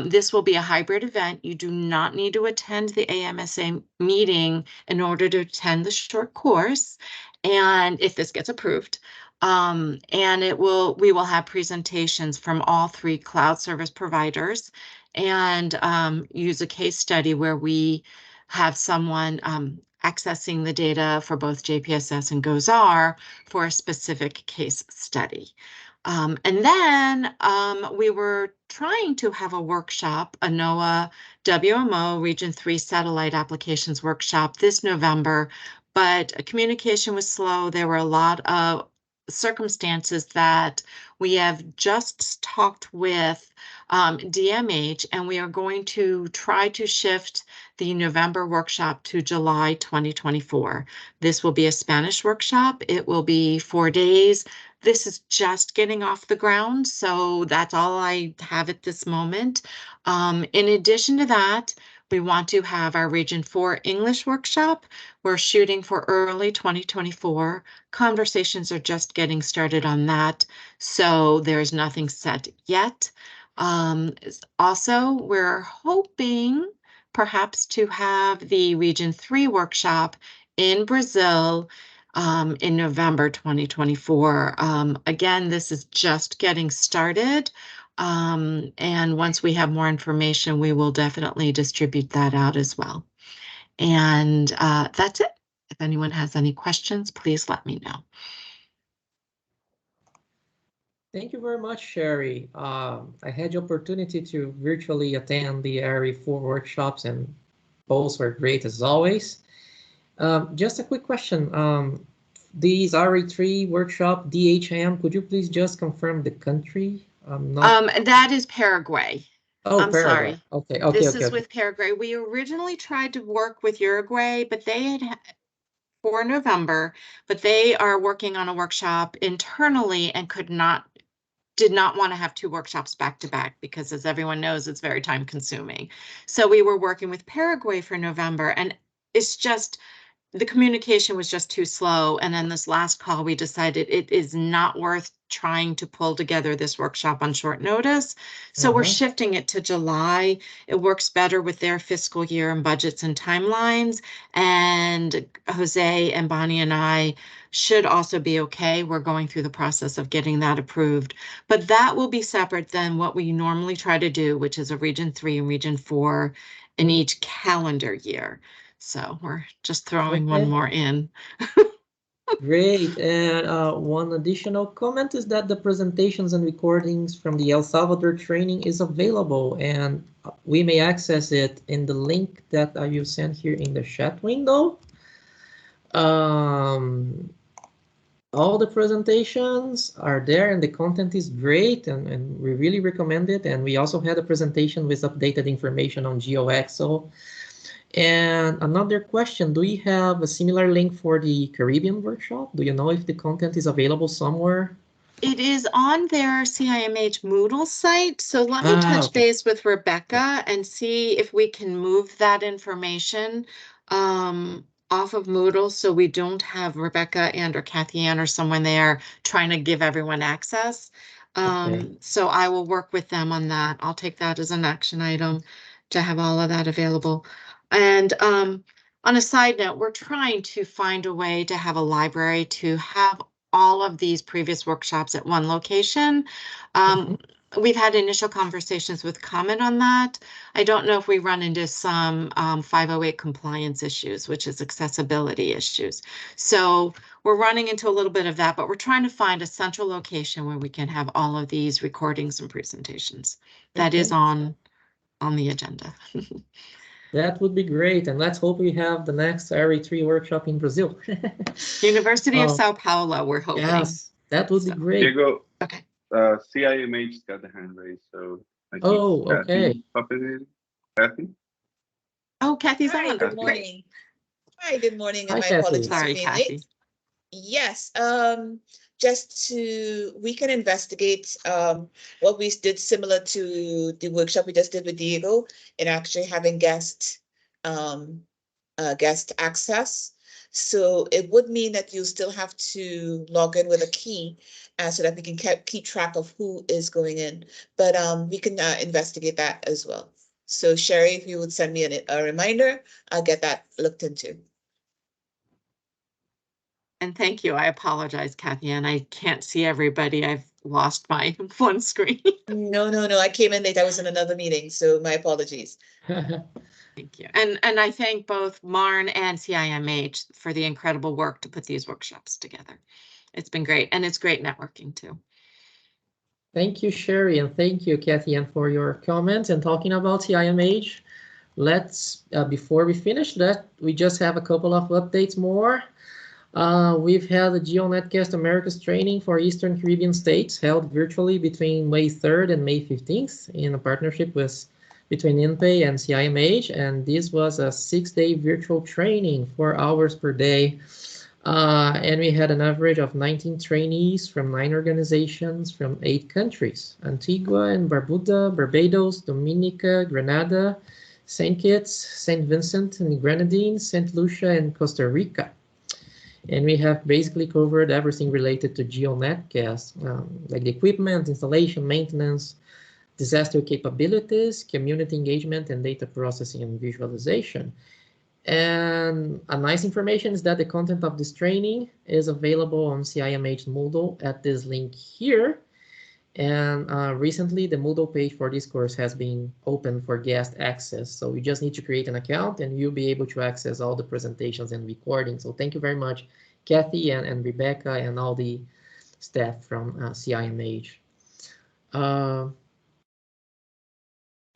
[SPEAKER 18] This will be a hybrid event. You do not need to attend the AMSA meeting in order to attend the short course, and if this gets approved. And we will have presentations from all 3 cloud service providers and use a case study where we have someone accessing the data for both JPSS and GOES-R for a specific case study. And then we were trying to have a workshop, a NOAA WMO Region 3 Satellite Applications Workshop this November, but communication was slow. There were a lot of circumstances that we have just talked with DMH, and we are going to try to shift the November workshop to July 2024. This will be a Spanish workshop. It will be 4 days. This is just getting off the ground, so that's all I have at this moment. In addition to that, we want to have our Region 4 English workshop. We're shooting for early 2024. Conversations are just getting started on that, so there's nothing set yet. Also, we're hoping perhaps to have the Region 3 workshop in Brazil in November 2024. Again, this is just getting started. And once we have more information, we will definitely distribute that out as well. And that's it. If anyone has any questions, please let me know.
[SPEAKER 1] Thank you very much, Sherrie. I had the opportunity to virtually attend the RA-IV workshops, and both were great as always. Just a quick question. These RA-III workshop, DHM, could you please just confirm the country?
[SPEAKER 18] That is Paraguay.
[SPEAKER 1] Oh,
[SPEAKER 18] I'm
[SPEAKER 1] Paraguay.
[SPEAKER 18] sorry.
[SPEAKER 1] Okay,
[SPEAKER 18] This is with Paraguay. We originally tried to work with Uruguay, but they had for November, but they are working on a workshop internally and did not want to have 2 workshops back to back because, as everyone knows, it's very time consuming. So we were working with Paraguay for November, and it's just the communication was just too slow. And then this last call, we decided it is not worth trying to pull together this workshop on short notice. So we're shifting it to July. It works better with their fiscal year and budgets and timelines. And Jose and Bonnie and I should also be okay. We're going through the process of getting that approved. But that will be separate than what we normally try to do, which is a Region 3 and Region 4 in each calendar year. So we're just throwing one more in.
[SPEAKER 1] Great. And one additional comment is that the presentations and recordings from the El Salvador training is available, and we may access it in the link that you sent here in the chat window. All the presentations are there, and the content is great, and we really recommend it. And we also had a presentation with updated information on GeoXO. And another question, do we have a similar link for the Caribbean workshop? Do you know if the content is available somewhere?
[SPEAKER 18] It is on their CIMH Moodle site. So let me touch base with Rebecca and see if we can move that information off of Moodle so we don't have Rebecca and or Kathy Ann or someone there trying to give everyone access. So I will work with them on that. I'll take that as an action item to have all of that available. And on a side note, we're trying to find a way to have a library to have all of these previous workshops at one location. We've had initial conversations with Comment on that. I don't know if we run into some 508 compliance issues, which is accessibility issues. So we're running into a little bit of that, but we're trying to find a central location where we can have all of these recordings and presentations. That is on the agenda.
[SPEAKER 1] That would be great, and let's hope we have the next RA-III workshop in Brazil.
[SPEAKER 18] University of Sao Paulo, we're hoping.
[SPEAKER 1] Yes, that would be great.
[SPEAKER 2] Diego,
[SPEAKER 18] okay.
[SPEAKER 2] CIMH's got the hand raised, so I think
[SPEAKER 1] okay.
[SPEAKER 2] Kathy?
[SPEAKER 18] Oh, Kathy's
[SPEAKER 6] Hi,
[SPEAKER 18] on.
[SPEAKER 6] good morning. Hi, good morning, and
[SPEAKER 1] Hi,
[SPEAKER 6] my apologies
[SPEAKER 18] Sorry,
[SPEAKER 6] for being
[SPEAKER 18] Kathy.
[SPEAKER 6] late. Yes, just we can investigate what we did similar to the workshop we just did with Diego, and actually having guests guest access. So it would mean that you still have to log in with a key so that we can keep track of who is going in. But we can investigate that as well. So Sherrie, if you would send me a reminder, I'll get that looked into.
[SPEAKER 18] And thank you. I apologize, Kathy, and I can't see everybody. I've lost my one screen.
[SPEAKER 6] No. I came in late. I was in another meeting, so my apologies.
[SPEAKER 18] Thank you. And I thank both MARN and CIMH for the incredible work to put these workshops together. It's been great, and it's great networking too.
[SPEAKER 1] Thank you, Sherrie, and thank you, Kathy, and for your comments. And talking about CIMH, let's, before we finish that, we just have a couple of updates more. We've had the GeoNetcast Americas training for Eastern Caribbean states held virtually between May 3rd and May 15th in a partnership between INPE and CIMH, and this was a 6-day virtual training, 4 hours per day. And we had an average of 19 trainees from 9 organizations from 8 countries: Antigua and Barbuda, Barbados, Dominica, Grenada, St. Kitts, St. Vincent and Grenadines, St. Lucia, and Costa Rica. And we have basically covered everything related to GeoNetcast, like the equipment, installation, maintenance, disaster capabilities, community engagement, and data processing and visualization. And a nice information is that the content of this training is available on CIMH Moodle at this link here. And recently, the Moodle page for this course has been open for guest access. So you just need to create an account and you'll be able to access all the presentations and recordings. So thank you very much, Kathy and Rebecca and all the staff from CIMH.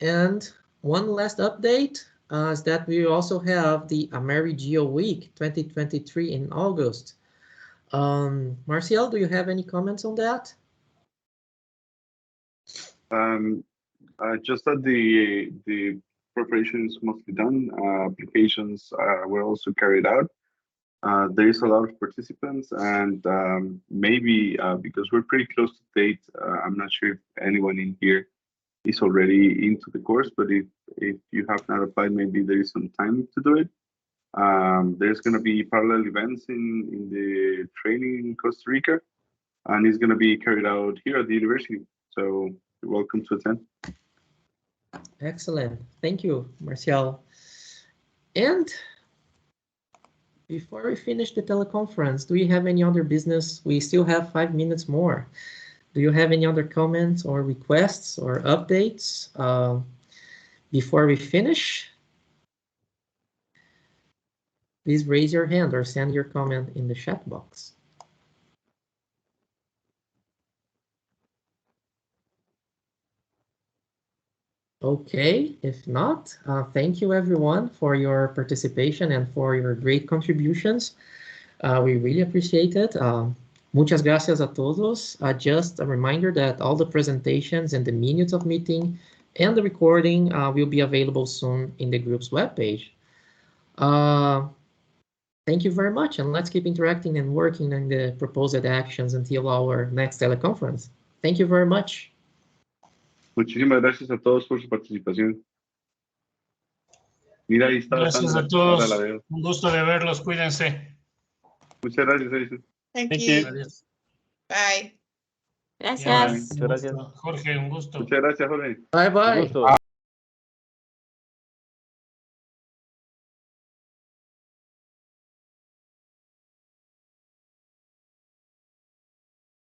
[SPEAKER 1] And one last update is that we also have the AmeriGeo Week 2023 in August. Marcial, do you have any comments on that?
[SPEAKER 2] Just that the preparation is mostly done. Applications were also carried out. There is a lot of participants, and maybe because we're pretty close to date, I'm not sure if anyone in here is already into the course, but if you have not applied, maybe there is some time to do it. There's going to be parallel events in the training in Costa Rica, and it's going to be carried out here at the university. So you're welcome to attend.
[SPEAKER 1] Excellent. Thank you, Marcial. And before we finish the teleconference, do you have any other business? We still have 5 minutes more. Do you have any other comments or requests or updates before we finish? Please raise your hand or send your comment in the chat box. Okay, if not, thank you everyone for your participation and for your great contributions. We really appreciate it. Muchas gracias a todos. Just a reminder that all the presentations and the minutes of meeting and the recording will be available soon in the group's webpage. Thank you very much, and let's keep interacting and working on the proposed actions until our next teleconference. Thank you very much.
[SPEAKER 2] Muchísimas gracias a todos por su participación. Mira, ahí está.
[SPEAKER 7] Gracias a todos. Un gusto de verlos. Cuídense.
[SPEAKER 2] Muchas gracias, Edison.
[SPEAKER 6] Thank you. Bye.
[SPEAKER 10] Gracias.
[SPEAKER 11] Muchas gracias.
[SPEAKER 7] Jorge, un gusto.
[SPEAKER 2] Muchas gracias, Jorge.
[SPEAKER 1] Bye, bye.